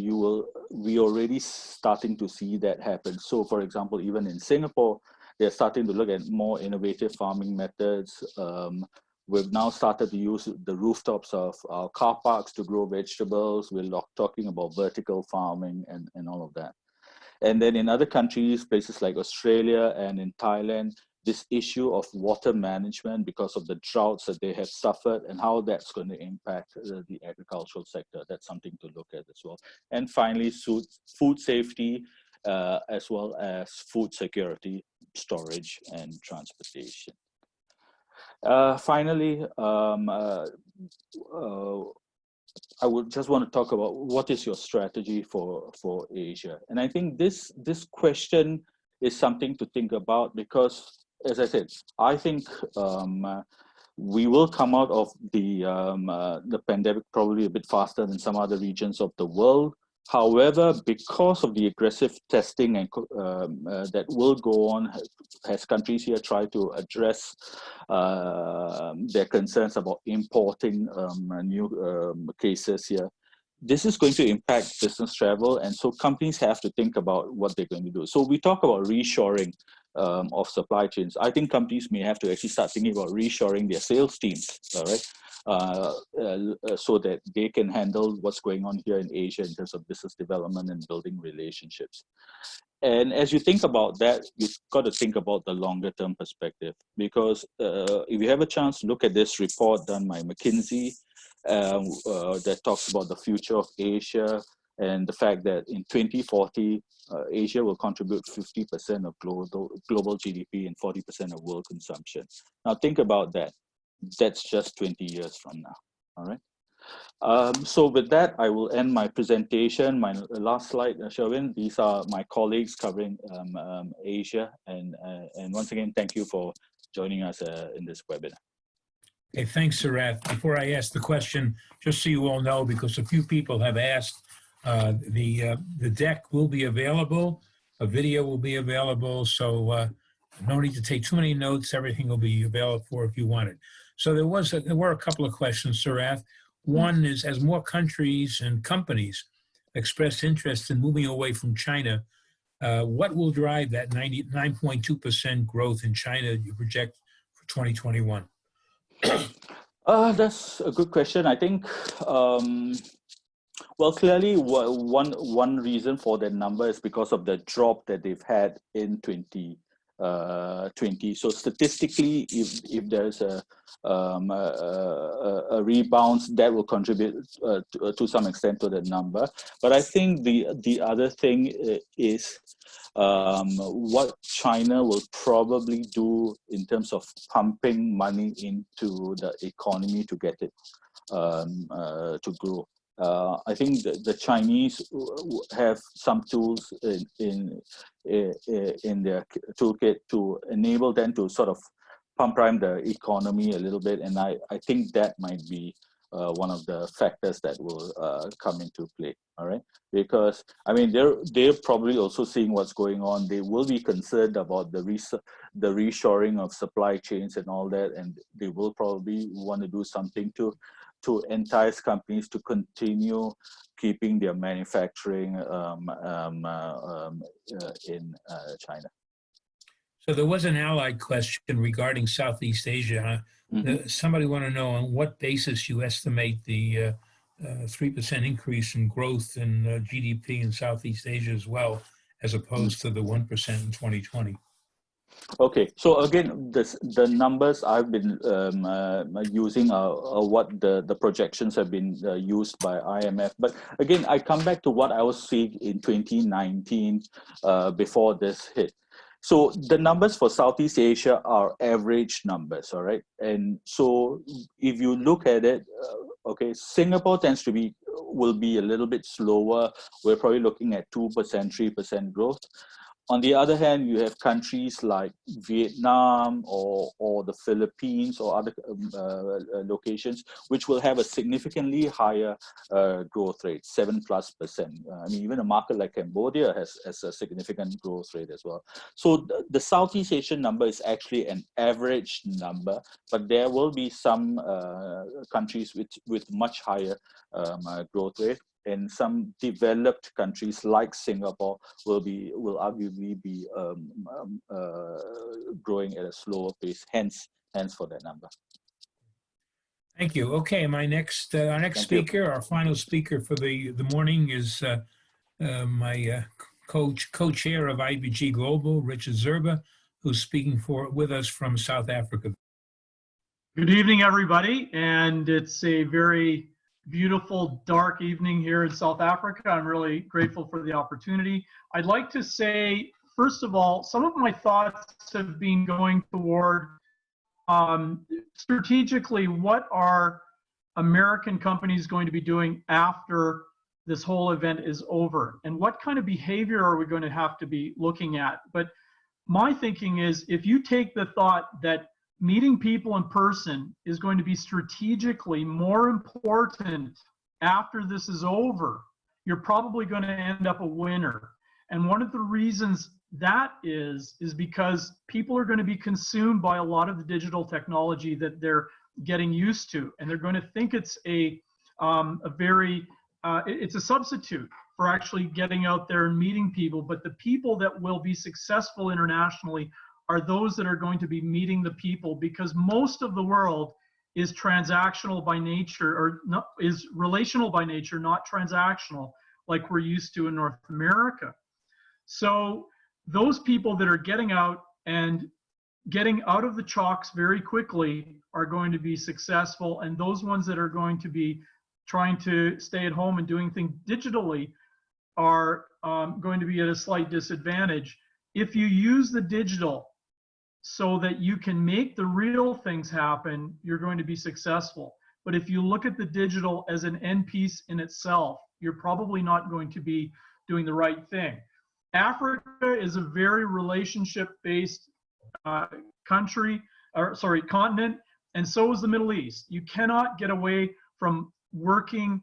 we already starting to see that happen. So, for example, even in Singapore, they're starting to look at more innovative farming methods. We've now started to use the rooftops of our car parks to grow vegetables. We're talking about vertical farming and all of that. And then in other countries, places like Australia and in Thailand, this issue of water management because of the droughts that they have suffered and how that's going to impact the agricultural sector. That's something to look at as well. And finally, food safety, as well as food security. storage and transportation. Finally, I would just want to talk about what is your strategy for Asia. And I think this question is something to think about because, as I said, I think we will come out of the pandemic probably a bit faster than some other regions of the world. However, because of the aggressive testing and that will go on as countries here try to address their concerns about importing new cases here, this is going to impact business travel, and so companies have to think about what they're going to do. So we talk about reshoring of supply chains. I think companies may have to actually start thinking about reshoring their sales teams, all right? So that they can handle what's going on here in Asia in terms of business development and building relationships. And as you think about that, you've got to think about the longer term perspective, because if you have a chance to look at this report done by McKinsey that talks about the future of Asia and the fact that in 2040, Asia will contribute 50% of global GDP and 40% of world consumption. Now think about that. That's just 20 years from now, all right? So with that, I will end my presentation. My last slide, Sherwin. These are my colleagues covering Asia. And once again, thank you for joining us in this webinar. Okay, thanks, Sarath. Before I ask the question, just so you all know, because a few people have asked, the deck will be available, a video will be available, so no need to take too many notes. Everything will be available for if you want it. So there were a couple of questions, Sarath. One is, as more countries and companies express interest in moving away from China, what will drive that 99.2% growth in China you project for 2021? That's a good question. I think, well, clearly one reason for that number is because of the drop that they've had in 2020. So statistically, if there's a rebound, that will contribute to some extent to that number. But I think the other thing is what China will probably do in terms of pumping money into the economy to get it to grow. I think the Chinese have some tools in their toolkit to enable them to sort of pump prime the economy a little bit, and I think that might be one of the factors that will come into play. All right, because I mean they're probably also seeing what's going on. They will be concerned about the reshoring of supply chains and all that, and they will probably want to do something to entice companies to continue keeping their manufacturing in China. So there was an allied question regarding Southeast Asia. Mm-hmm. Somebody want to know on what basis you estimate the 3% increase in growth in GDP in Southeast Asia as well, as opposed to the 1% in 2020. Okay, so again, the numbers I've been using are what the projections have been used by IMF. But again, I come back to what I was seeing in 2019 before this hit. So the numbers for Southeast Asia are average numbers, all right? And so if you look at it, okay, Singapore will be a little bit slower. We're probably looking at 2%, 3% growth. On the other hand, you have countries like Vietnam or the Philippines or other locations, which will have a significantly higher growth rate, 7+%. I mean, even a market like Cambodia has a significant growth rate as well. So the Southeast Asian number is actually an average number, but there will be some countries with much higher growth rate. And some developed countries like Singapore will arguably be growing at a slower pace. Hence for that number. Thank you. Okay, our next speaker, our final speaker for the morning is my co-chair of IBG Global, Richard Zerba, who's speaking with us from South Africa. Good evening, everybody, and it's a very beautiful dark evening here in South Africa. I'm really grateful for the opportunity. I'd like to say first of all, some of my thoughts have been going toward strategically, what are American companies going to be doing after this whole event is over? And what kind of behavior are we going to have to be looking at? But my thinking is, if you take the thought that meeting people in person is going to be strategically more important after this is over, you're probably going to end up a winner. And one of the reasons that is because people are going to be consumed by a lot of the digital technology that they're getting used to, and they're going to think it's it's a substitute for actually getting out there and meeting people. But the people that will be successful internationally are those that are going to be meeting the people, because most of the world is transactional by nature, or not, is relational by nature, not transactional like we're used to in North America. So those people that are getting out and getting out of the chalks very quickly are going to be successful, and those ones that are going to be trying to stay at home and doing things digitally are going to be at a slight disadvantage. If you use the digital so that you can make the real things happen, you're going to be successful. But if you look at the digital as an end piece in itself, you're probably not going to be doing the right thing. Africa is a very relationship-based continent, and so is the Middle East. You cannot get away from working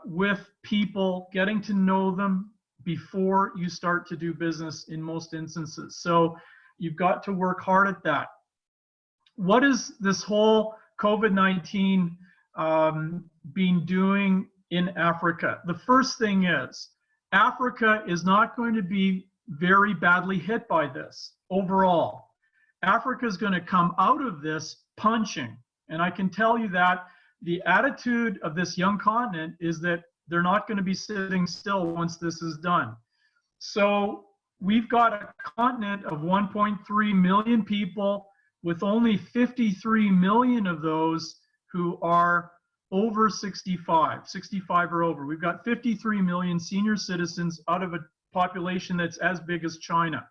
with people, getting to know them before you start to do business in most instances. So you've got to work hard at that. What is this whole COVID-19 been doing in Africa? The first thing is, Africa is not going to be very badly hit by this overall. Africa is going to come out of this punching. And I can tell you that the attitude of this young continent is that they're not going to be sitting still once this is done. So we've got a continent of 1.3 million people, with only 53 million of those who are over 65 or over. We've got 53 million senior citizens out of a population that's as big as China.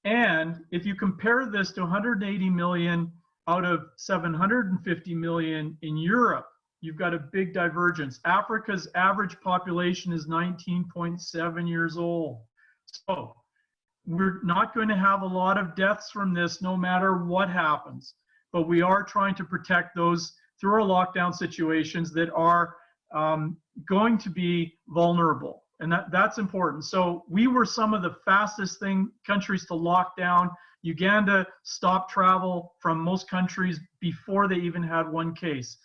And if you compare this to 180 million out of 750 million in Europe, you've got a big divergence. Africa's average population is 19.7 years old. So we're not going to have a lot of deaths from this no matter what happens, but we are trying to protect those through our lockdown situations that are going to be vulnerable, and that's important. So we were some of the fastest countries to lock down. Uganda stopped travel from most countries before they even had one case.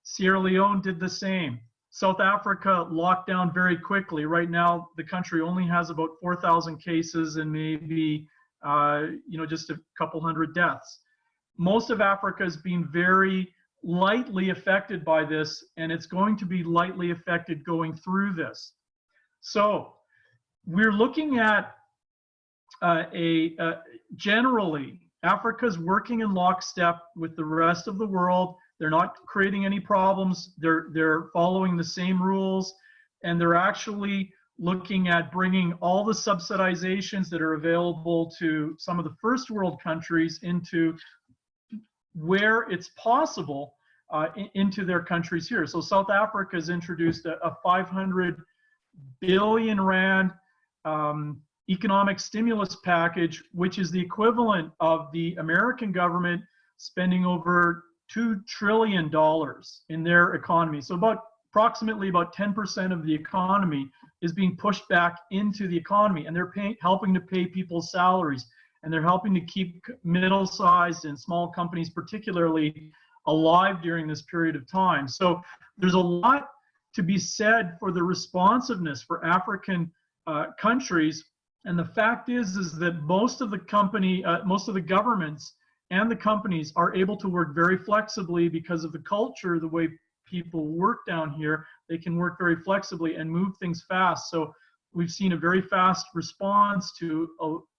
Sierra Leone did the same. South Africa locked down very quickly. Right now, the country only has about 4,000 cases and maybe just a couple hundred deaths. Most of Africa has been very lightly affected by this, and it's going to be lightly affected going through this. So we're looking at generally, Africa's working in lockstep with the rest of the world. They're not creating any problems. They're following the same rules, and they're actually looking at bringing all the subsidizations that are available to some of the first world countries into where it's possible into their countries here. So South Africa has introduced a 500 billion rand economic stimulus package, which is the equivalent of the American government spending over $2 trillion in their economy. So approximately about 10% of the economy is being pushed back into the economy, and they're helping to pay people's salaries, and they're helping to keep middle-sized and small companies particularly alive during this period of time. So there's a lot to be said for the responsiveness for African countries. And the fact is that most of the governments and the companies are able to work very flexibly because of the culture, the way people work down here. They can work very flexibly and move things fast. So we've seen a very fast response to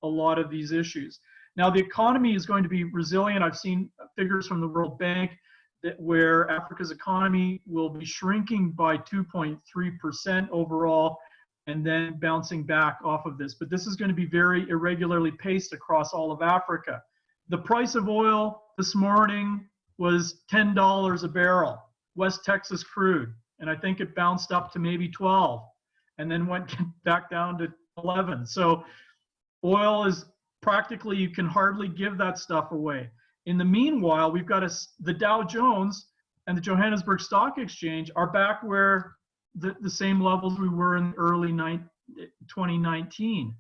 a lot of these issues. Now, the economy is going to be resilient. I've seen figures from the World Bank where Africa's economy will be shrinking by 2.3% overall. and then bouncing back off of this. But this is going to be very irregularly paced across all of Africa. The price of oil this morning was $10 a barrel, West Texas crude, and I think it bounced up to maybe 12 and then went back down to 11. So oil is practically, you can hardly give that stuff away. In the meanwhile, we've got the Dow Jones and the Johannesburg Stock Exchange are back where the same levels we were in early 2019.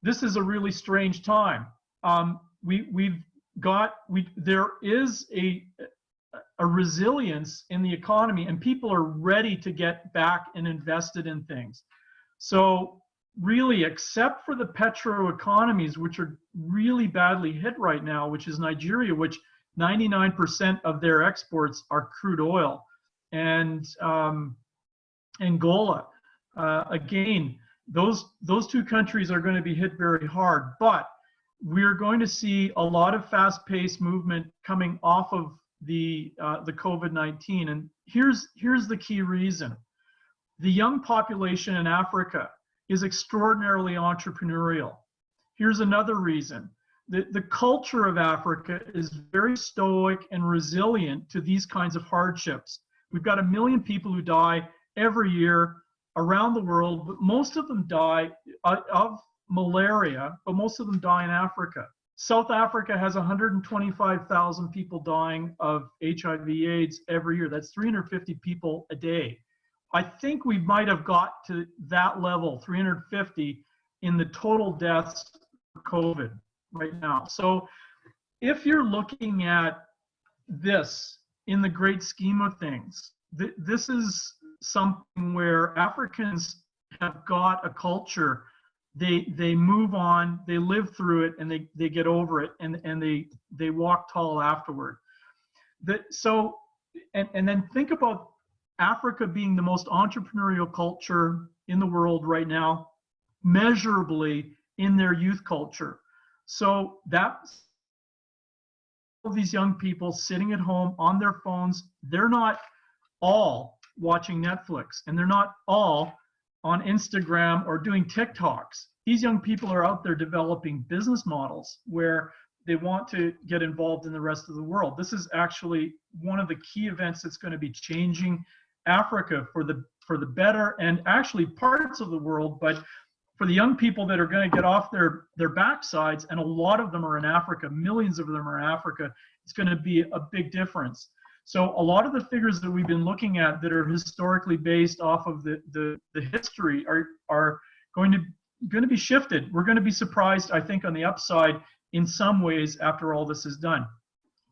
This is a really strange time. There is a resilience in the economy, and people are ready to get back and invested in things. So really, except for the petro economies, which are really badly hit right now, which is Nigeria, which 99% of their exports are crude oil, and Angola. Again, those two countries are going to be hit very hard, but we're going to see a lot of fast-paced movement coming off of the COVID-19, and here's the key reason. The young population in Africa is extraordinarily entrepreneurial. Here's another reason. The culture of Africa is very stoic and resilient to these kinds of hardships. We've got 1 million people who die every year around the world, but most of them die of malaria, but most of them die in Africa. South Africa has 125,000 people dying of HIV/AIDS every year. That's 350 people a day. I think we might have got to that level, 350, in the total deaths for COVID right now. So if you're looking at this in the great scheme of things, this is something where Africans have got a culture. They move on, they live through it, and they get over it, and they walk tall afterward. And then think about Africa being the most entrepreneurial culture in the world right now, measurably in their youth culture. So that's all these young people sitting at home on their phones. They're not all watching Netflix, and they're not all on Instagram or doing TikToks. These young people are out there developing business models where they want to get involved in the rest of the world. This is actually one of the key events that's going to be changing Africa for the better, and actually parts of the world, but for the young people that are going to get off their backsides, and a lot of them are in Africa, millions of them are in Africa, it's going to be a big difference. So a lot of the figures that we've been looking at that are historically based off of the history are going to be shifted. We're going to be surprised, I think, on the upside in some ways after all this is done.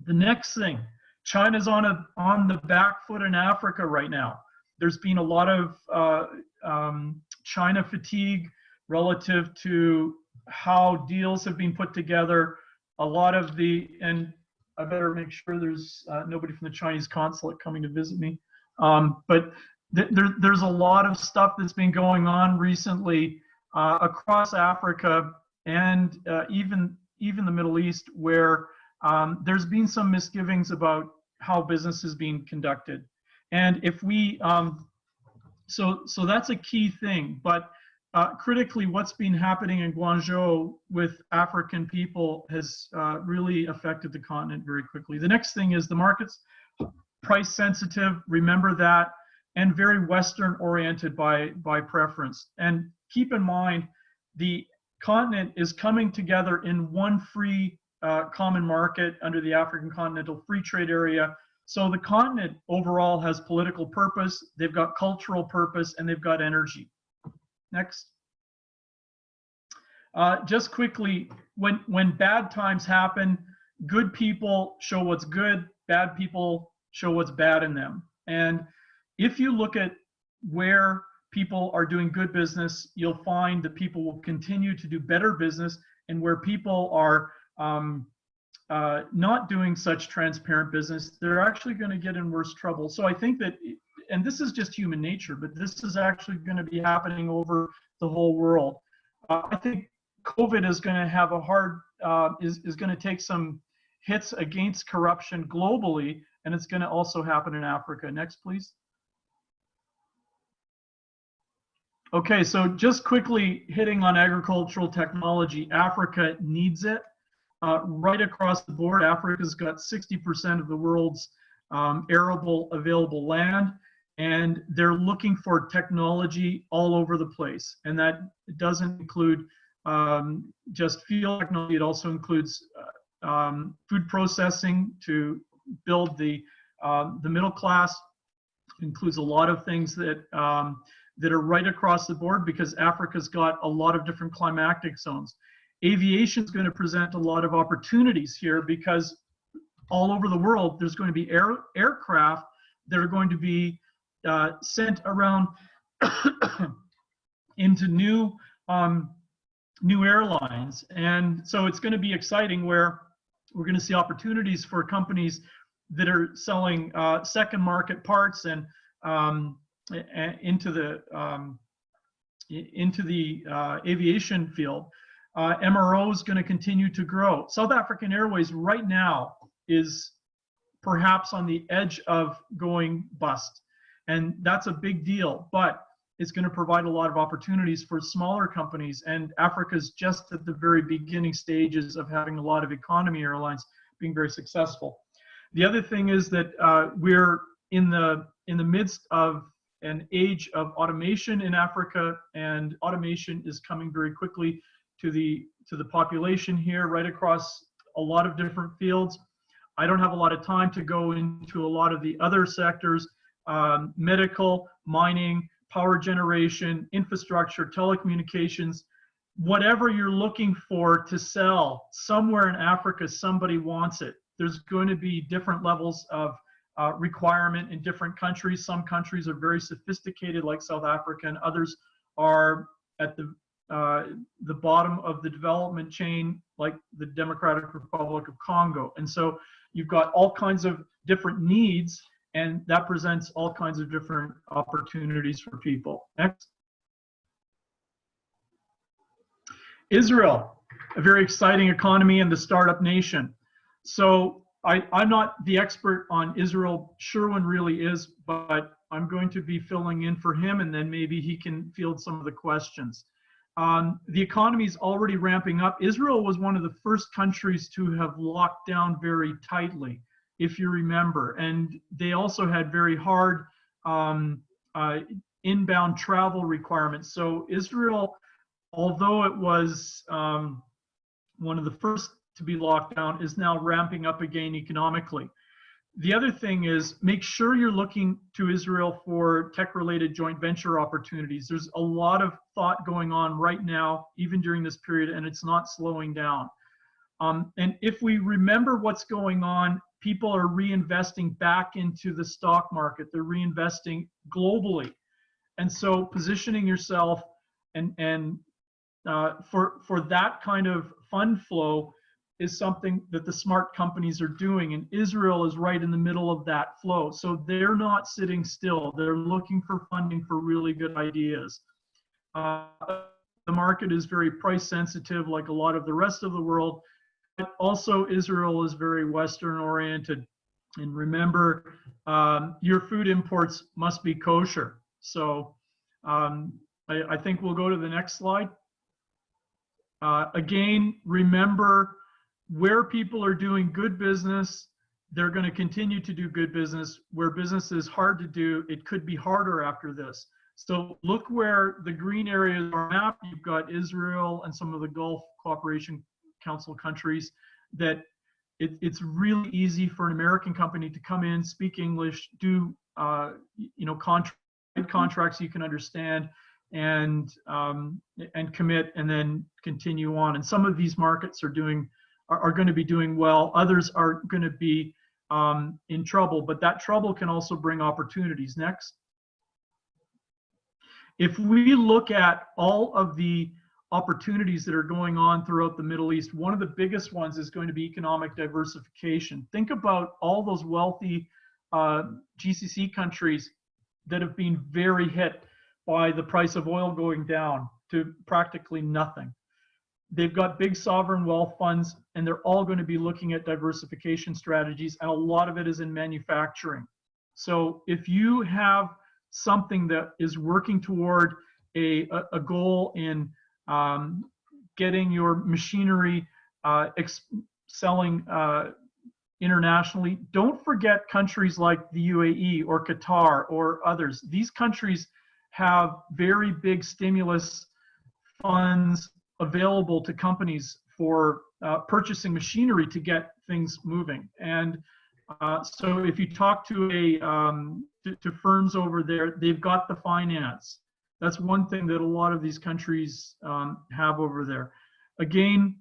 The next thing, China's on the back foot in Africa right now. There's been a lot of China fatigue relative to how deals have been put together. A lot of and I better make sure there's nobody from the Chinese consulate coming to visit me. But there's a lot of stuff that's been going on recently across Africa and even the Middle East, where there's been some misgivings about how business is being conducted. And if we, so that's a key thing. But critically, what's been happening in Guangzhou with African people has really affected the continent very quickly. The next thing is the market's price sensitive, remember that, and very Western oriented by preference. And keep in mind, the continent is coming together in one free common market under the African Continental Free Trade Area. So the continent overall has political purpose, they've got cultural purpose, and they've got energy. Next. Just quickly, when bad times happen, good people show what's good, bad people show what's bad in them. And if you look at where people are doing good business, you'll find that people will continue to do better business, and where people are not doing such transparent business, they're actually going to get in worse trouble. So I think that, and this is just human nature, but this is actually going to be happening over the whole world. I think COVID is going to have a hard, is going to take some hits against corruption globally, and it's going to also happen in Africa. Next, please. Okay, so just quickly hitting on agricultural technology, Africa needs it. Right across the board, Africa's got 60% of the world's arable available land, and they're looking for technology all over the place. And that doesn't include just field technology, it also includes food processing to build the middle class. It includes a lot of things that that are right across the board because Africa's got a lot of different climatic zones. Aviation is going to present a lot of opportunities here because all over the world there's going to be aircraft that are going to be sent around into new airlines, and so it's going to be exciting where we're going to see opportunities for companies that are selling second market parts and into the aviation field. MRO is going to continue to grow. South African Airways right now is perhaps on the edge of going bust, and that's a big deal, but it's going to provide a lot of opportunities for smaller companies, and Africa's just at the very beginning stages of having a lot of economy airlines being very successful. The other thing is that we're in the midst of an age of automation in Africa, and automation is coming very quickly to the population here right across a lot of different fields. I don't have a lot of time to go into a lot of the other sectors, medical, mining, power generation, infrastructure, telecommunications, whatever you're looking for to sell, somewhere in Africa, somebody wants it. There's going to be different levels of requirement in different countries. Some countries are very sophisticated, like South Africa, and others are at the bottom of the development chain, like the Democratic Republic of Congo. And so you've got all kinds of different needs, and that presents all kinds of different opportunities for people. Next. Israel, a very exciting economy and the startup nation. So I'm not the expert on Israel. Sherwin really is, but I'm going to be filling in for him, and then maybe he can field some of the questions. The economy is already ramping up. Israel was one of the first countries to have locked down very tightly, if you remember, and they also had very hard inbound travel requirements. So Israel, although it was one of the first to be locked down, is now ramping up again economically. The other thing is, make sure you're looking to Israel for tech-related joint venture opportunities. There's a lot of thought going on right now, even during this period, and it's not slowing down. And if we remember what's going on, people are reinvesting back into the stock market. They're reinvesting globally. And so positioning yourself and for that kind of fund flow is something that the smart companies are doing, and Israel is right in the middle of that flow. So they're not sitting still. They're looking for funding for really good ideas. The market is very price sensitive, like a lot of the rest of the world, but also Israel is very Western oriented. And remember, your food imports must be kosher. So I think we'll go to the next slide. Again, remember, where people are doing good business, they're going to continue to do good business. Where business is hard to do, it could be harder after this. So look where the green areas are mapped. You've got Israel and some of the Gulf Cooperation Council countries that it's really easy for an American company to come in, speak English, do contracts you can understand, and commit, and then continue on. And some of these markets are going to be doing well. Others are going to be in trouble, but that trouble can also bring opportunities. Next. If we look at all of the opportunities that are going on throughout the Middle East, one of the biggest ones is going to be economic diversification. Think about all those wealthy GCC countries that have been very hit by the price of oil going down to practically nothing. They've got big sovereign wealth funds, and they're all going to be looking at diversification strategies, and a lot of it is in manufacturing. So if you have something that is working toward a goal in getting your machinery selling internationally, don't forget countries like the UAE or Qatar or others. These countries have very big stimulus funds available to companies for purchasing machinery to get things moving. And so if you talk to to firms over there, they've got the finance. That's one thing that a lot of these countries have over there. Again,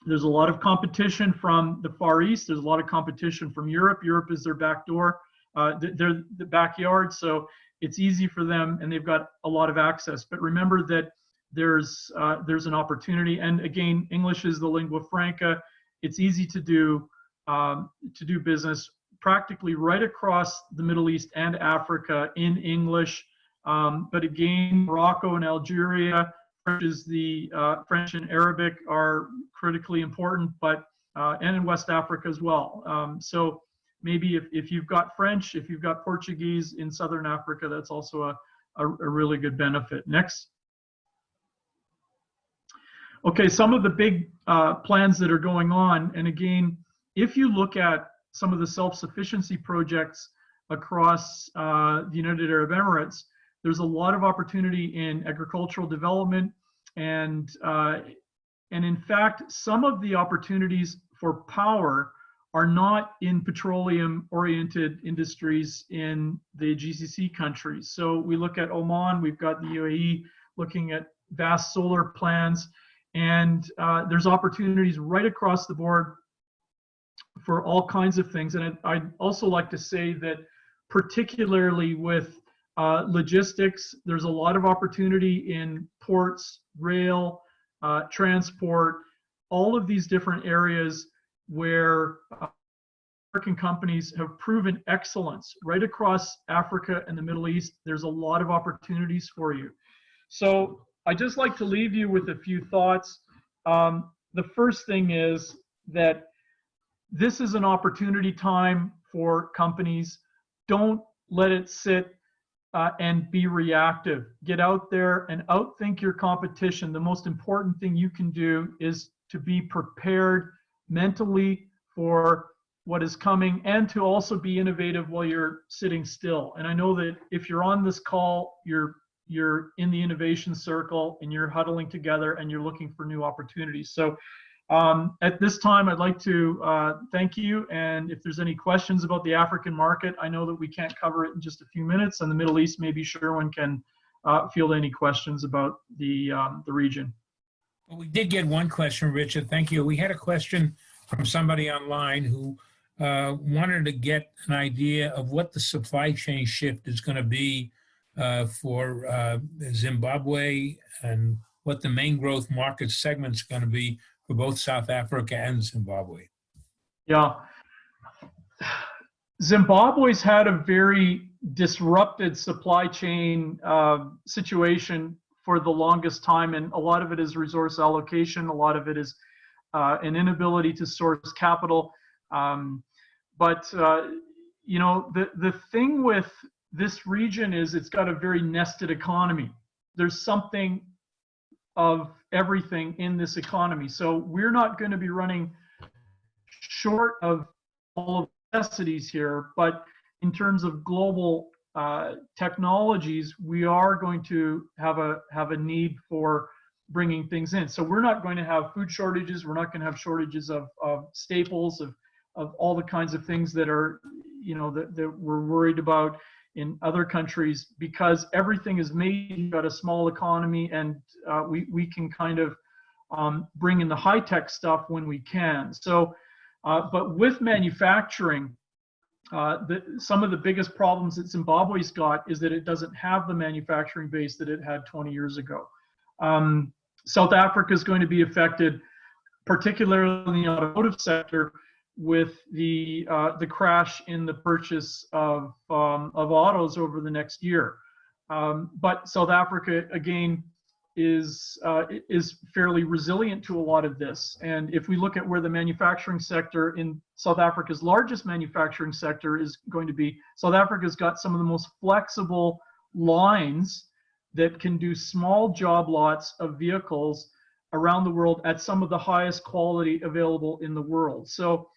there's a lot of competition from the Far East. There's a lot of competition from Europe. Europe is their back door, they're the backyard. So it's easy for them, and they've got a lot of access. But remember that there's an opportunity. And again, English is the lingua franca. It's easy to do business practically right across the Middle East and Africa in English. But again, Morocco and Algeria, French and Arabic are critically important, but and in West Africa as well. So maybe if you've got French, if you've got Portuguese in Southern Africa, that's also a really good benefit. Next. Okay, some of the big plans that are going on, and again, if you look at some of the self-sufficiency projects across the United Arab Emirates, there's a lot of opportunity in agricultural development, and in fact, some of the opportunities for power are not in petroleum-oriented industries in the GCC countries. So we look at Oman, we've got the UAE looking at vast solar plans, and there's opportunities right across the board for all kinds of things. And I'd also like to say that particularly with logistics, there's a lot of opportunity in ports, rail, transport, all of these different areas where American companies have proven excellence right across Africa and the Middle East. There's a lot of opportunities for you. So I just like to leave you with a few thoughts. The first thing is that this is an opportunity time for companies. Don't let it sit and be reactive. Get out there and outthink your competition. The most important thing you can do is to be prepared mentally for what is coming, and to also be innovative while you're sitting still. And I know that if you're on this call, you're in the innovation circle and you're huddling together and you're looking for new opportunities. So at this time, I'd like to thank you. And if there's any questions about the African market, I know that we can't cover it in just a few minutes. And the Middle East, maybe Sherwin can field any questions about the region. Well, we did get one question, Richard. Thank you. We had a question from somebody online who wanted to get an idea of what the supply chain shift is going to be for Zimbabwe, and what the main growth market segment is going to be for both South Africa and Zimbabwe. Yeah. Zimbabwe's had a very disrupted supply chain situation for the longest time, and a lot of it is resource allocation, a lot of it is an inability to source capital. But you know, the thing with this region is it's got a very nested economy. There's something of everything in this economy. So we're not going to be running short of all of the necessities here, but in terms of global technologies, we are going to have a need for bringing things in. So we're not going to have food shortages. We're not going to have shortages of staples, of all the kinds of things that are, you know, that we're worried about in other countries, because everything is made. You've got a small economy, and we can kind of bring in the high-tech stuff when we can. So, but with manufacturing, some of the biggest problems that Zimbabwe's got is that it doesn't have the manufacturing base that it had 20 years ago. South Africa is going to be affected, particularly in the automotive sector, with the crash in the purchase of autos over the next year. But South Africa, again, is fairly resilient to a lot of this. And if we look at where the manufacturing sector in South Africa's largest manufacturing sector is going to be, South Africa's got some of the most flexible lines that can do small job lots of vehicles around the world at some of the highest quality available in the world. So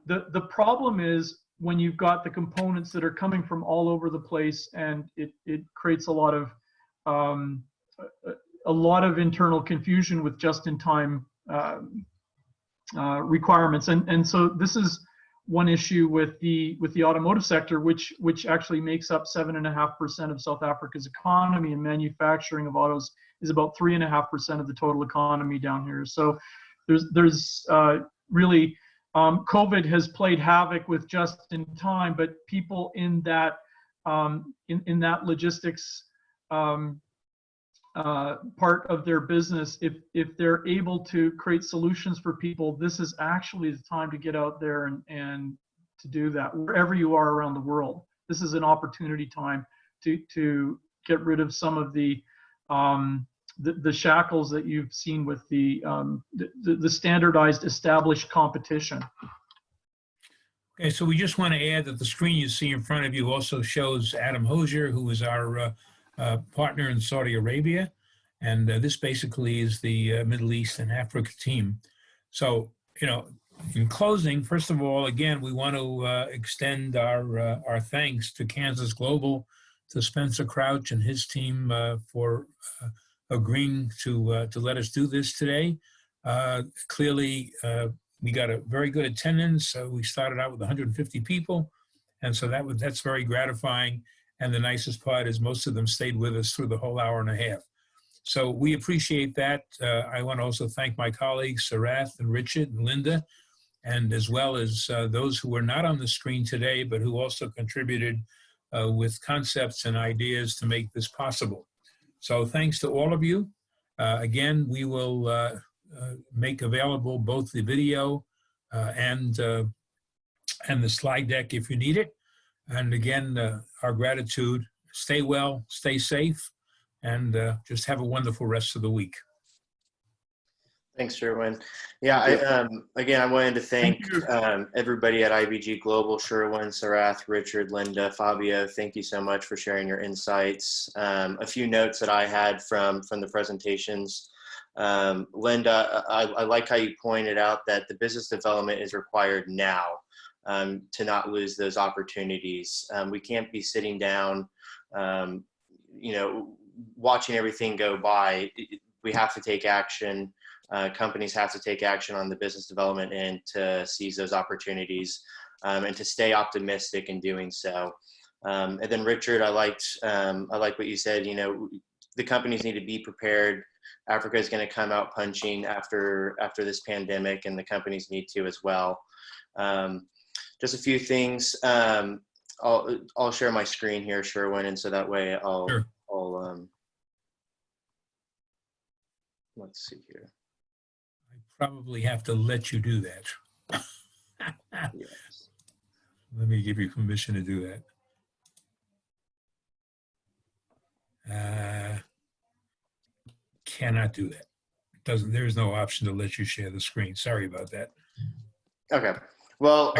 the problem is when you've got the components that are coming from all over the place, and it creates a lot of internal confusion with just-in-time requirements. And so this is one issue with the automotive sector, which actually makes up 7.5% of South Africa's economy, and manufacturing of autos is about 3.5% of the total economy down here. So there's really COVID has played havoc with just in time, but people in that in that logistics part of their business, if they're able to create solutions for people, this is actually the time to get out there and to do that wherever you are around the world. This is an opportunity time to get rid of some of the shackles that you've seen with the standardized established competition. Okay, so we just want to add that the screen you see in front of you also shows Adam Hosier, who is our partner in Saudi Arabia, and this basically is the Middle East and Africa team. So, you know, in closing, first of all, again, we want to extend our thanks to Kansas Global, to Spencer Crouch and his team for agreeing to let us do this today. Clearly, we got a very good attendance. We started out with 150 people, and so that's very gratifying. And the nicest part is most of them stayed with us through the whole hour and a half. So we appreciate that. I want to also thank my colleagues, Sarath and Richard and Linda, and as well as those who were not on the screen today, but who also contributed with concepts and ideas to make this possible. So thanks to all of you. Again, we will make available both the video and the slide deck if you need it. And again, our gratitude. Stay well, stay safe, and just have a wonderful rest of the week. Thanks, Sherwin. Yeah, again, I wanted to thank everybody at IBG Global, Sherwin, Sarath, Richard, Linda, Fabio. Thank you so much for sharing your insights. A few notes that I had from the presentations. Linda, I like how you pointed out that the business development is required now. To not lose those opportunities. We can't be sitting down, watching everything go by. We have to take action. Companies have to take action on the business development end to seize those opportunities and to stay optimistic in doing so. And then Richard, I like what you said. You know, the companies need to be prepared. Africa is going to come out punching after this pandemic, and the companies need to as well. Just a few things. I'll share my screen here, Sherwin, and so that way I'll let's see here. I probably have to let you do that. Yes. Let me give you permission to do that. Cannot do that. There's no option to let you share the screen. Sorry about that. Okay. Well,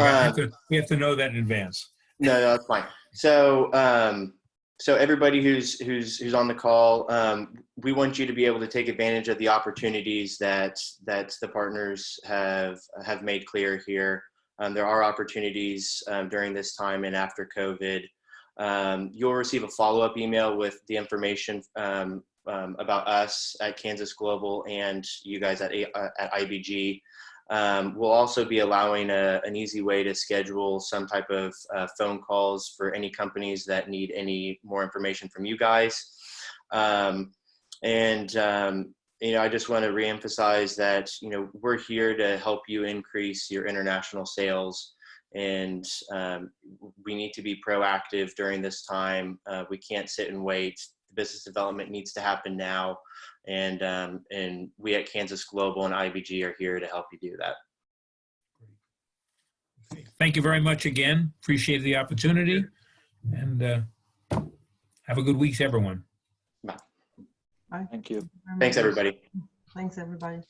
we have to know that in advance. No, that's fine. So, so everybody who's on the call, we want you to be able to take advantage of the opportunities that the partners have made clear here. There are opportunities during this time and after COVID. You'll receive a follow-up email with the information about us at Kansas Global and you guys at IBG. We'll also be allowing an easy way to schedule some type of phone calls for any companies that need any more information from you guys. I just want to reemphasize that, we're here to help you increase your international sales, and we need to be proactive during this time. We can't sit and wait. The business development needs to happen now. And we at Kansas Global and IBG are here to help you do that. Thank you very much again. Appreciate the opportunity, and have a good week, everyone. Bye. Bye. Thank you. Thanks, everybody. Thanks, everybody.